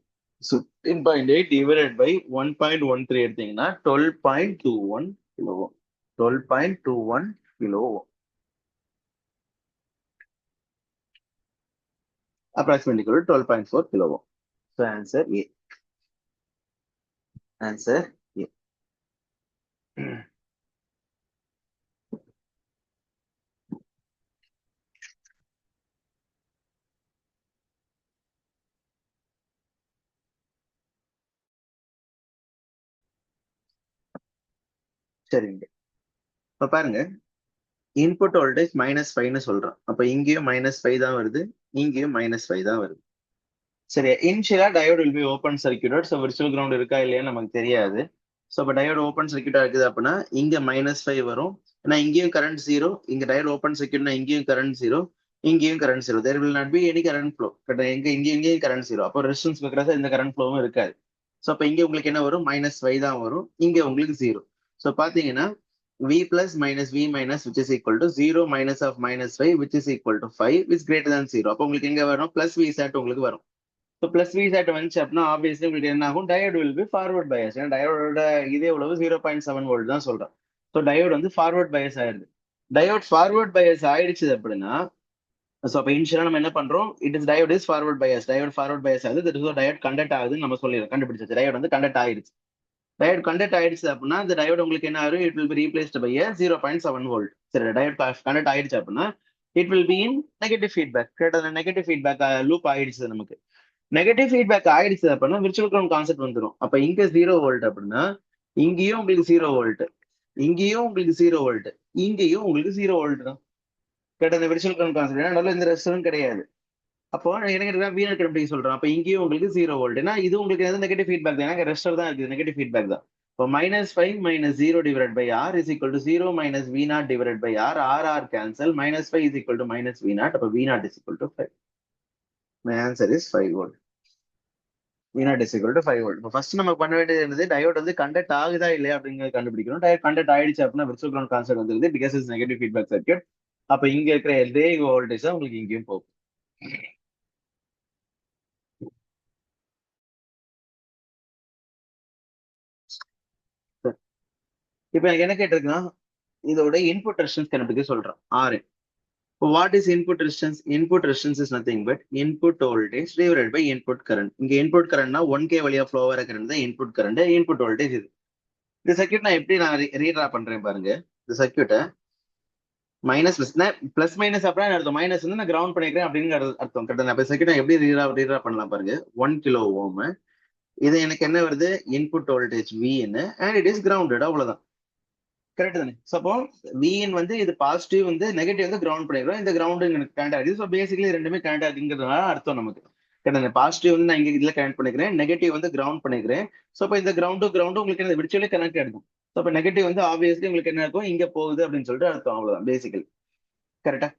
So 13.8 divided by 1.13 எடுத்தீங்கன்னா 12.21 kilo ohm. 12.21 kilo ohm. Approximately equal to 12.4 kilo ohm. So answer A. Answer A. சரிங்க, இப்ப பாருங்க, input voltage -5ன்னு சொல்றோம். அப்ப இங்கேயும் -5 தான் வருது, இங்கேயும் -5 தான் வருது. சரி, இனிஷியலா diode will be open circuited. So virtual ground இருக்கா இல்லையா நமக்கு தெரியாது. ஸோ இப்போ டயோட் ஓப்பன் சர்க்யூட்டா இருக்குது அப்படின்னா இங்க -5 வரும். ஏன்னா இங்கேயும் கரண்ட் 0, இங்க டயோட் ஓப்பன் சர்க்யூட்னா இங்கேயும் கரண்ட் 0, இங்கேயும் current 0. There will not be any current flow. இங்கேயும் கரண்ட் 0. அப்போ ரெசிஸ்டன்ஸ் வைக்கிறதா இந்த கரண்ட் ஃப்ளோவும் இருக்காது. ஸோ அப்போ இங்க உங்களுக்கு என்ன வரும், -5 தான் வரும், இங்க உங்களுக்கு 0. ஸோ பாத்தீங்கன்னா V plus minus V minus which is equal to 0 minus of -5 which is equal to 5 which is greater than 0. அப்போ உங்களுக்கு எங்க வரும், பிளஸ் V sat உங்களுக்கு வரும். ஸோ பிளஸ் V sat வந்துச்சு அப்படின்னா ஆப்வியஸ்லி உங்களுக்கு என்ன ஆகும், diode will B forward Paes. ஏன்னா டயோட இதே எவ்வளவு 0.7 வோல்ட் தான் சொல்றோம். ஸோ டயோட் வந்து ஃபார்வர்ட் பயஸ் ஆயிடுது. டயோட் ஃபார்வர்ட் பயஸ் ஆயிடுச்சு அப்படின்னா ஸோ அப்போ இனிஷியலா நம்ம என்ன பண்றோம், it is diode is forward Paes. Diode forward Paes ஆகுது, டயோட் கண்டக்ட் ஆகுதுன்னு நம்ம சொல்லிடுறோம், கண்டுபிடிச்சாச்சு. டயோட் வந்து கண்டக்ட் ஆயிடுச்சு. டயோட் கண்டக்ட் ஆயிடுச்சு அப்படின்னா இந்த டயோட் உங்களுக்கு என்ன ஆகும், it will be replaced by 0.7 volt. சரி, டயோட் கண்டக்ட் ஆயிடுச்சு அப்படின்னா it will be in negative feedback. Negative feedback loop ஆயிடுச்சு. நமக்கு நெகட்டிவ் ஃபீட்பேக் ஆயிடுச்சு அப்படின்னா விர்ச்சுவல் கிரவுண்ட் கான்செப்ட் வந்துடும். அப்ப இங்க 0 வோல்ட் அப்படின்னா இங்கேயும் உங்களுக்கு 0 வோல்ட், இங்கேயும் உங்களுக்கு 0 வோல்ட், இங்கேயும் உங்களுக்கு 0 வோல்ட் தான். கேட்ட இந்த விர்ச்சுவல் கரண்ட் கான்செப்ட் நடுவில் இந்த ரெஸ்டரும் கிடையாது. அப்போ எனக்கு வீணர் கண்டுபிடிக்க சொல்றேன். அப்ப இங்கேயும் உங்களுக்கு 0 வோல்ட். ஏன்னா இது உங்களுக்கு எதாவது நெகட்டிவ் ஃபீட்பேக் தான். எனக்கு ரெஸ்டர் தான் இருக்குது, நெகட்டிவ் ஃபீட்பேக் தான். இப்போ -5 - 0 divide by R is equal to 0 - V0 divide by R. R cancel. -5 is equal to -V0. அப்போ V0 is equal to 5. My answer is 5 volt. V0 is equal to 5 volt. இப்போ first நம்ம பண்ண வேண்டியது என்னது, diode வந்து conduct ஆகுதா இல்லையா அப்படிங்கிறத கண்டுபிடிக்கணும். டயோட் கண்டக்ட் ஆயிடுச்சு அப்படின்னா விர்ச்சுவல் கிரவுண்ட் கான்செப்ட் வந்துருது, because is negative feedback circuit. அப்ப இங்க இருக்கிற எல்தே வோல்டேஜ் தான் உங்களுக்கு இங்கேயும் போகும். இப்ப எனக்கு என்ன கேட்டிருக்குன்னா, இதோட இன்புட் ரெசிஸ்டன்ஸ் கண்டுபிடிக்க சொல்றேன். R. What is input resistance? Input resistance is nothing but input voltage divided by input current. இங்க இன்புட் கரண்ட்னா 1K வழியா ஃப்ளோ வர கரண்ட் தான் இன்புட் கரண்ட். இன்புட் வோல்டேஜ் இது. இந்த சர்க்யூட் நான் எப்படி ரீட்ரா பண்றேன் பாருங்க. இந்த சர்க்யூட்டை மைனஸ் பிளஸ் மைனஸ் அப்படின்னா அர்த்தம். மைனஸ் வந்து நான் கிரவுண்ட் பண்ணிக்கிறேன் அப்படின்னு அர்த்தம். கரெக்டா? அப்ப சர்க்யூட் எப்படி ரீட்ரா பண்ணலாம் பாருங்க. 1 கிலோ ஓம். இது எனக்கு என்ன வருது? Input voltage Vn and it is grounded. அவ்வளவுதான். கரெக்ட் தானே? சப்போ Vn வந்து இது பாசிட்டிவ் வந்து நெகட்டிவ் வந்து கிரவுண்ட் பண்ணிடுறோம். இந்த கிரவுண்ட் எனக்கு கனெக்ட் ஆகுது. ஸோ பேசிக்கலி ரெண்டுமே கனெக்ட் ஆகுதுங்கிறதுனால அர்த்தம் நமக்கு. கரெக்ட். பாசிட்டிவ் வந்து நான் இங்க இதுல கனெக்ட் பண்ணிக்கிறேன், நெகட்டிவ் வந்து கிரவுண்ட் பண்ணிக்கிறேன். ஸோ அப்போ இந்த கிரவுண்டும் உங்களுக்கு என்ன விர்ச்சுவலி கனெக்ட் ஆகிடும். ஸோ அப்போ நெகட்டிவ் வந்து ஆப்வியஸ்லி உங்களுக்கு என்ன இருக்கும், இங்க போகுது அப்படின்னு சொல்லிட்டு அர்த்தம். அவ்வளவுதான் பேசிக்கலி. கரெக்டா?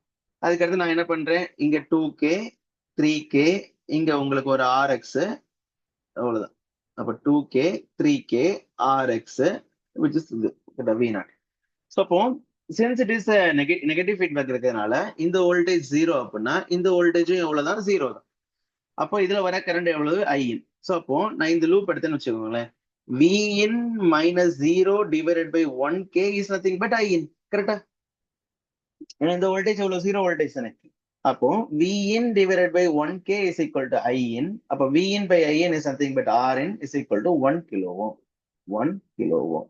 அதுக்கடுத்து நான் என்ன பண்றேன், இங்க 2K 3K, இங்க உங்களுக்கு ஒரு RX. அவ்வளவுதான். அப்ப 2K 3K RX which is இது V0. ஸோ அப்போ since it is negative feedback இருக்கிறதுனால இந்த வோல்டேஜ் 0 அப்படின்னா இந்த வோல்டேஜும் எவ்வளவுதான்? 0 தான். அப்போ இதுல வர கரண்ட் எவ்வளவு? IN. ஸோ அப்போ நான் இந்த லூப் எடுத்தேன்னு வச்சுக்கோங்களேன். Vin - 0 divided by 1K is nothing but IN. கரெக்டா? ஏன்னா இந்த வோல்டேஜ் எவ்வளவு? 0 வோல்டேஜ் தானே. அப்போ Vin divided by 1K is equal to IN. அப்போ Vin by IN is nothing but RN is equal to 1 kilo ohm. 1 kilo ohm.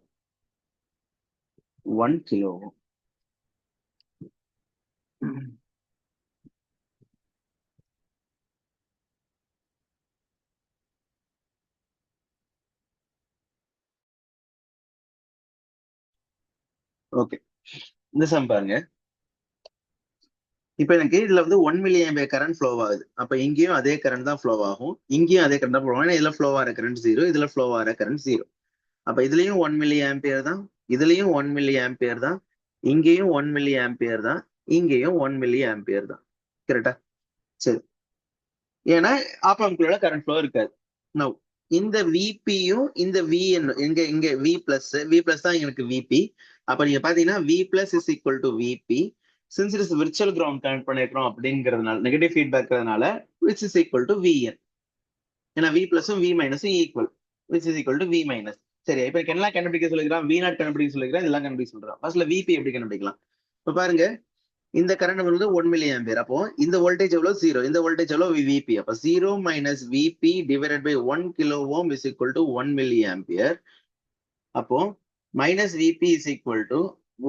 1 kilo ohm. Okay, இந்த sum பாருங்க. இப்ப எனக்கு இதுல வந்து 1 மில்லி ஆம்பியர் கரண்ட் ஃப்ளோ ஆகுது. அப்ப இங்கேயும் அதே கரண்ட் தான் ஃப்ளோ ஆகும், இங்கேயும் அதே கரண்ட் தான் ஃப்ளோ ஆகும். இதுல ஃப்ளோ ஆகிற கரண்ட் 0, இதுல ஃப்ளோ ஆகிற கரண்ட் 0. அப்ப இதுலயும் 1 மில்லி ஆம்பியர் தான், இதுலயும் 1 மில்லி ஆம்பியர் தான், இங்கேயும் 1 மில்லி ஆம்பியர் தான், இங்கேயும் 1 மில்லி ஆம்பியர் தான். கரெக்டா? சரி. ஏன்னா ஆப்பாம்குள்ள கரண்ட் ஃப்ளோ இருக்காது. நவ் இந்த விபியும் இந்த விஎன் இங்க இங்க வி பிளஸ் தான் எனக்கு விபி. அப்ப நீங்க பாத்தீங்கன்னா V plus is equal to VB. Since it is virtual ground connect பண்ணிருக்கிறோம் அப்படிங்கிறதுனால நெகட்டிவ் ஃபீட்பேக்னால which is equal to VN. ஏன்னா வி பிளஸும் வி மைனஸும் equal, which is equal to V minus. சரி, இப்ப எல்லாம் கண்டுபிடிக்க சொல்லிக்கிறான். V0 கண்டுபிடிக்க சொல்லிக்கிறேன், இதெல்லாம் கண்டுபிடிக்க சொல்றான். ஃபர்ஸ்ட்ல விபி எப்படி கண்டுபிடிக்கலாம்? இப்ப பாருங்க, இந்த கரண்ட் வந்து 1 மில்லி ஆம்பியர். அப்போ இந்த வோல்டேஜ் எவ்வளவு? 0. இந்த வோல்டேஜ் எவ்வளவு? விபி. அப்ப 0 - VB divided by 1 kilo ohm is equal to 1 milli ampere. அப்போ minus VB is equal to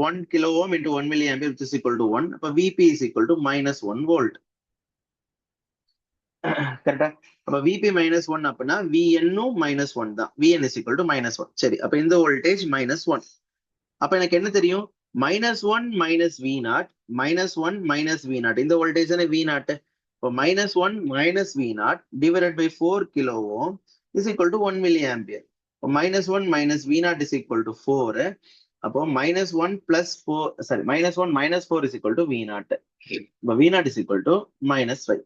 1 kilo ohm into 1 milli ampere which is equal to 1. அப்ப VB is equal to -1 volt. கரெக்டா? அப்ப VB -1 அப்படின்னா விஎன்னும் -1 தான். VN is equal to -1. சரி, அப்ப இந்த வோல்டேஜ் -1. அப்ப எனக்கு என்ன தெரியும்? -1 - V0 -1 - V0. இந்த வோல்டேஜ் தானே V0. இப்போ -1 - V0 divided by 4 kilo ohm is equal to 1 milli ampere. இப்போ -1 - V0 இஸ் ஈக்குவல் டு 4. அப்போ -1 + 4, sorry, -1 - 4 is equal to V0. இப்போ V0 இஸ் ஈக்குவல் டு -5.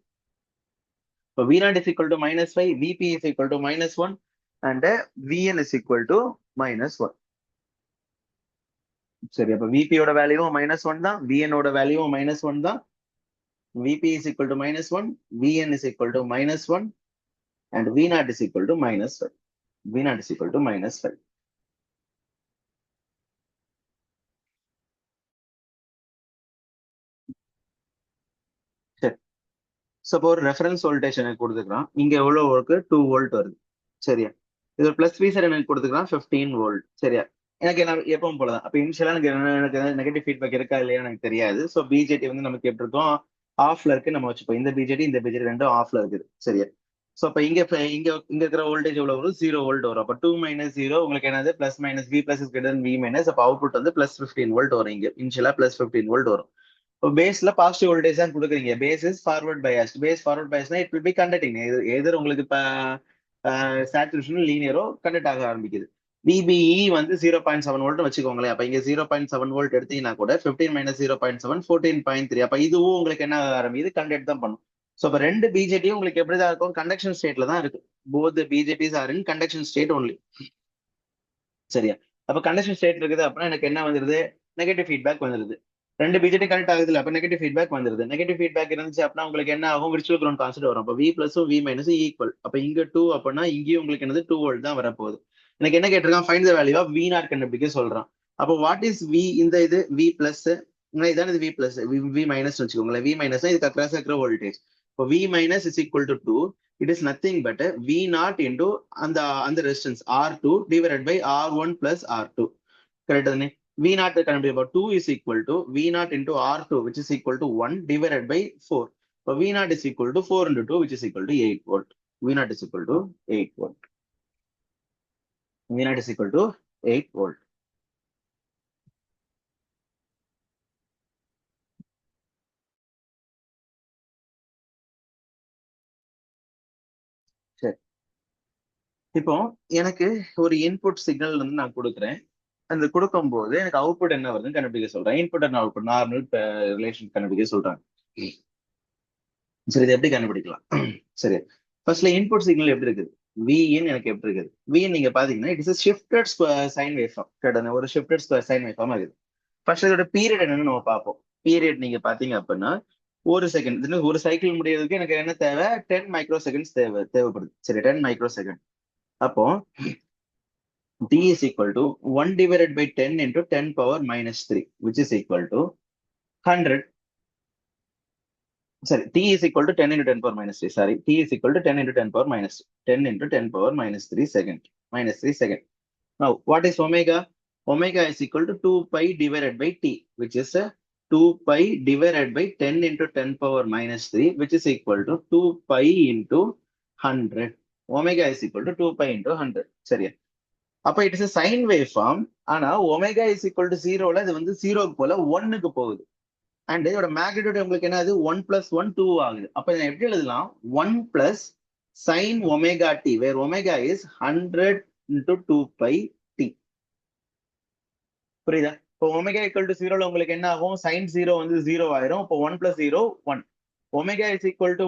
இப்போ V0 is equal to -5, VP is equal to -1 and VN is equal to -1. சரி, அப்ப விபியோட வேல்யூவும் -1 தான், விஎனோட வேல்யூவும் -1 தான். V P is equal to -1, V N is equal to -1 and V0 is equal to -5. V0 is equal to -5. சரி, சப்போ ஒரு reference voltage எனக்கு கொடுத்துக்கிறான். இங்க எவ்வளவு இருக்கு? 2 வோல்ட் வருது. சரியா? இது ஒரு பிளஸ் வீசர் எனக்கு கொடுத்துக்கிறான் 15 வோல்ட். சரியா? எனக்கு என்ன எப்பவும் போலதான். அப்ப இனிஷியலா எனக்கு நெகட்டிவ் ஃபீட்பேக் இருக்கா இல்லையா எனக்கு தெரியாது. ஸோ பிஜேடி வந்து நமக்கு எப்படி இருக்கும்? ஆஃப்ல இருக்கு நம்ம வச்சுப்போம். இந்த பிஜேடி இந்த பிஜேடி ரெண்டும் ஆஃப்ல இருக்குது. சரியா? ஸோ அப்போ இங்க இருக்கிற வோல்டேஜ் எவ்வளவு வரும்? 0 வோல்ட் வரும். அப்போ 2 மைனஸ் 0 உங்களுக்கு என்னது plus minus V plus V minus. அப்போ அவுட்புட் வந்து பிளஸ் 15 வோல்ட் வரும். இங்க இனிஷியலா பிளஸ் 15 வோல்ட் வரும். இப்போ பேஸ்ல பாசிட்டிவ் வோல்டேஜ் தான் கொடுக்குறீங்க. Base is forward biased. Base forward பயாஸ்னா இட் வில் பி கண்டக்டிங். எதிர் உங்களுக்கு இப்போ சேச்சுரேஷன் லீனியரோ கண்டக்ட் ஆக ஆரம்பிக்குது. VBE வந்து 0.7 வோல்ட் வச்சுக்கோங்களேன். அப்ப இங்க 0.7 வோல்ட் எடுத்தீங்கன்னா கூட 15 மைனஸ் 0.7 14.3. அப்ப இதுவும் உங்களுக்கு என்ன ஆரம்பிக்குது? கண்டக்ட் தான் பண்ணும். ஸோ இப்போ ரெண்டு பிஜேபியும் உங்களுக்கு எப்படிதான் இருக்கும்? கண்டக்ஷன் ஸ்டேட்ல தான் இருக்கு. போத் பிஜேபிஸ் ஆர் இன் கண்டக்ஷன் ஸ்டேட் ஒன்லி. சரியா? அப்ப கண்டக்ஷன் ஸ்டேட் இருக்குது அப்படின்னா எனக்கு என்ன வந்துருது? நெகட்டிவ் ஃபீட்பேக் வந்துருது. ரெண்டு பிஜெடி கனெக்ட் ஆகுது இல்ல, அப்ப நெகட்டிவ் ஃபீட்பேக் வந்துருது. நெகட்டிவ் ஃபீட்பேக் இருந்துச்சு அப்படின்னா உங்களுக்கு என்ன ஆகும்? விர்ச்சுவல் கிரவுண்ட் கான்செப்ட் வரும். அப்ப V பிளஸும் V மைனஸும் ஈக்குவல். அப்ப இங்க 2 அப்படின்னா இங்கேயும் உங்களுக்கு என்னது 2 வோல்ட் தான் வரப்போகுது. எனக்கு என்ன கேட்டிருக்கான்? Find the value of V naught கண்டுபிடிக்க சொல்றான். அப்போ வாட் இஸ் V? இந்த இது V பிளஸ் இதான் இது V பிளஸ் V மைனஸ் வச்சுக்கோங்களேன். V மைனஸ் இதுக்கு அக்ராஸ் இருக்கிற வோல்டேஜ். இப்போ V minus is equal to 2. It is nothing but V not into அந்த resistance R2 divided by R1 plus R2. Correct தானே? V naught கண்டுபிடிப்போம். 2 is equal to V naught into R2 which is equal to 1 divided by 4. So V naught is equal to 4 into 2 which is equal to 8 volt. V naught is equal to 8 volt. V naught is equal to 8 volt. சரி, இப்போ எனக்கு ஒரு input signal வந்து நான் கொடுக்குறேன். அந்த கொடுக்கும் போது எனக்கு அவுட்புட் என்ன வருதுன்னு கண்டுபிடிக்க சொல்றேன். Input and output normal relation கண்டுபிடிக்க சொல்றாங்க. சரி, இது எப்படி கண்டுபிடிக்கலாம்? சரி, ஃபர்ஸ்ட்ல இன்புட் சிக்னல் எப்படி இருக்குது? Vin எனக்கு எப்படி இருக்குது? Vin நீங்க பாத்தீங்கன்னா it is shifted sine wave form. கேட்டன ஒரு ஷிஃப்டட் சைன் வேவ் ஃபார்ம் இருக்குது. ஃபர்ஸ்ட் இதோட பீரியட் என்னன்னு நம்ம பார்ப்போம். பீரியட் நீங்க பாத்தீங்க அப்படின்னா ஒரு செகண்ட், ஒரு சைக்கிள் முடியறதுக்கு எனக்கு என்ன தேவை? 10 மைக்ரோ செகண்ட்ஸ் தேவைப்படுது. சரி, 10 மைக்ரோ செகண்ட். அப்போ t is equal to 1 divided by 10 into 10 power minus 3 which is equal to 100. Sorry, t is equal to 10 into 10 power minus 3. Sorry, t is equal to 10 into 10 power minus 10 into 10 power minus 3 second. Minus 3 second. Now, what is omega? Omega is equal to 2 pi divided by t, which is 2 pi divided by 10 into 10 power minus 3, which is equal to 2 pi into 100. Omega is equal to 2 pi into 100. சரியா? அப்ப it is sine wave form. ஆனா omega is equal to 0ல இது வந்து 0க்கு போல 1க்கு போகுது. அண்ட் இதோட மேக்னிடியூட் உங்களுக்கு என்ன? 1 பிளஸ் 1 2 ஆகுது. அப்ப இதை எப்படி எழுதலாம்? 1 plus sine omega T, where omega is 100 into 2 pi t. புரியுதா? இப்போ ஒமேகா ஈக்குவல் டு 0ல உங்களுக்கு என்ன ஆகும்? சைன் 0 வந்து 0 ஆயிரும். இப்போ 1 plus 0 1. Omega is equal to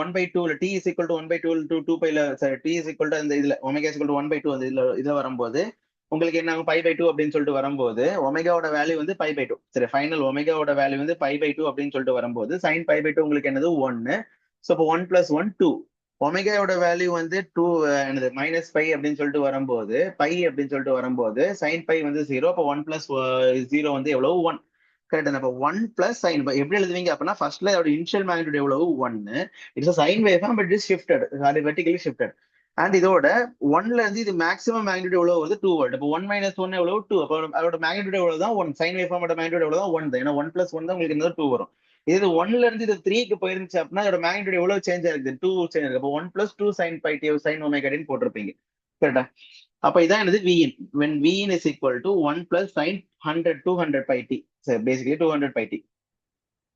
1 by 2, t is equal to 1 by 2 to 2 pi, t is equal to அந்த இதுல omega is equal to 1 by 2 அந்த இதுல வரும்போது உங்களுக்கு என்ன ஆகும்? பை பை 2 அப்படின்னு சொல்லிட்டு வரும்போது ஒமேகாவோட வேல்யூ வந்து பை பை 2. சரி, ஃபைனல் ஒமேகாவோட வேல்யூ வந்து பை பை 2 அப்படின்னு சொல்லிட்டு வரும்போது சைன் பை பை 2 உங்களுக்கு என்னது? 1. ஸோ இப்போ 1 பிளஸ் 1 2. ஒமேகாவோட வேல்யூ வந்து 2 என்னது? மைனஸ் பை அப்படின்னு சொல்லிட்டு வரும்போது பை அப்படின்னு சொல்லிட்டு வரும்போது சைன் பை வந்து 0. அப்போ 1 பிளஸ் 0 வந்து எவ்வளவு? 1. கரெக்ட். அப்போ 1 பிளஸ் சைன் பை எப்படி எழுதுவீங்க அப்படின்னா ஃபர்ஸ்ட்ல அதோட இனிஷியல் மேக்னிடியூட் எவ்வளவு? 1. It's sine wave form but is shifted, sorry vertically shifted. And இதோட 1ல இருந்து இது மேக்ஸிமம் மேக்னிடியூட் எவ்வளவு வருது? 2 வோல்ட். அப்போ 1 மைனஸ் 1 எவ்வளவு? 2. அப்போ அதோட மேக்னிடியூட் எவ்வளவு தான்? 1. சைன் வேவ் ஃபார்மோட மேக்னிடியூட் எவ்வளவு தான்? 1 தான். ஏன்னா 1 பிளஸ் 1 தான் உங்களுக்கு இந்த 2 வரும். இது 1ல இருந்து இது 3க்கு போயிருந்துச்சு அப்படின்னா அதோட மேக்னிடியூட் எவ்வளவு சேஞ்ச் ஆயிருக்கு? 2 சேஞ்ச் ஆயிருக்கு. அப்போ 1 plus 2 sine by T sine ஒமேகான்னு போட்டிருப்பீங்க. கரெக்டா? அப்ப இதான் என்னது? Vin. When Vin is equal to 1 plus sin 100 200 pi t. So basically 200 pi t.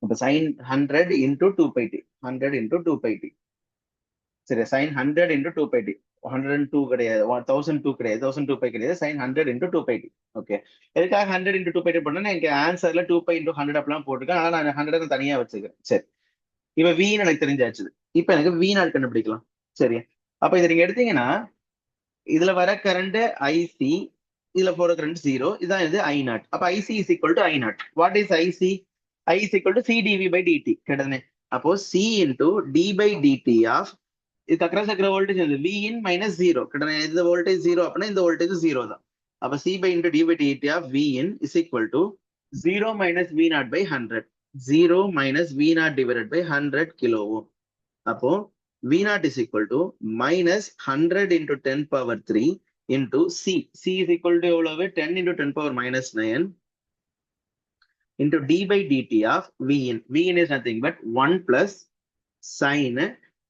அப்ப sin 100 into 2 pi t. 100 into 2 pi t. சரி, sin 100 into 2 pi t. 102 கிடையாது, 1002 கிடையாது, 1002 pi கிடையாது, sin 100 into 2 pi t. Okay, எதுக்காக 100 into 2 pi t பண்ணா எனக்கு ஆன்சர்ல 2 pi into 100 அப்படிலாம் போட்டிருக்கேன். ஆனா நான் 100 தனியா வச்சுக்கிறேன். சரி, இப்ப Vin எனக்கு தெரிஞ்சாச்சு. இப்ப எனக்கு V நாட் கண்டுபிடிக்கலாம். சரி, அப்ப இதை நீங்க எடுத்தீங்கன்னா இதுல வர கரண்ட் ஐசி, இதுல போற கரண்ட் 0. இதான் இது ஐ நாட். அப்ப IC is equal to I naught. What is IC? I is equal to C dv by dt. கேட்டதுனே. அப்போ C into d by dt of இதுக்கு அக்ராஸ் இருக்கிற வோல்டேஜ் வந்து வி இன் மைனஸ் 0. கேட்டதுனே. இந்த வோல்டேஜ் 0 அப்படின்னா இந்த வோல்டேஜ் 0 தான். அப்ப C by into d by dt of V in is equal to 0 minus V naught by 100. 0 minus V naught divided by 100 kilo ohm. அப்போ V naught is equal to minus 100 into 10 power 3 into C. C is equal to எவ்வளவு? 10 into 10 power minus 9 into d by dt of Vn. Vn is nothing but 1 plus sine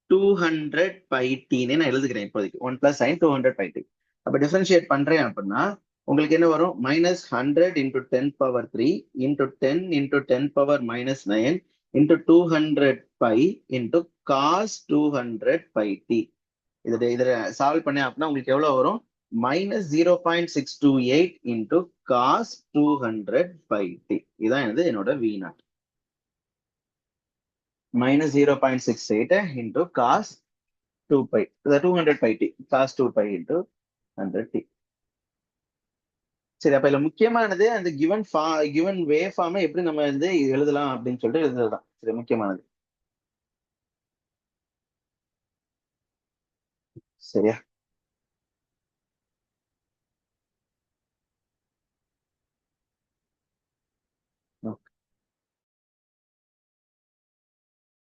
200 pi டின்னு நான் எழுதுக்கிறேன் இப்போதைக்கு 1 plus sine 200 pi T. அப்ப differentiate பண்றேன் அப்படின்னா உங்களுக்கு என்ன வரும்? -100 into 10^3 into 10 into 10^-9 into 200 pi into cos 200 pi T. இதில் சால்வ் பண்ணேன் அப்படின்னா உங்களுக்கு எவ்வளவு வரும்? -0.628 இன்டூ காஸ் 200 பை டி. இதான் என்னோட V0. -0.68 into cos 2 pi, the 200 pi t, cos 2 pi into 100 t. சரி, அப்ப இதுல முக்கியமானது அந்த கிவன் வே ஃபார்மை எப்படி நம்ம எழுதலாம் அப்படின்னு சொல்லிட்டு எழுதுறதுதான் சரி முக்கியமானது. சரியா?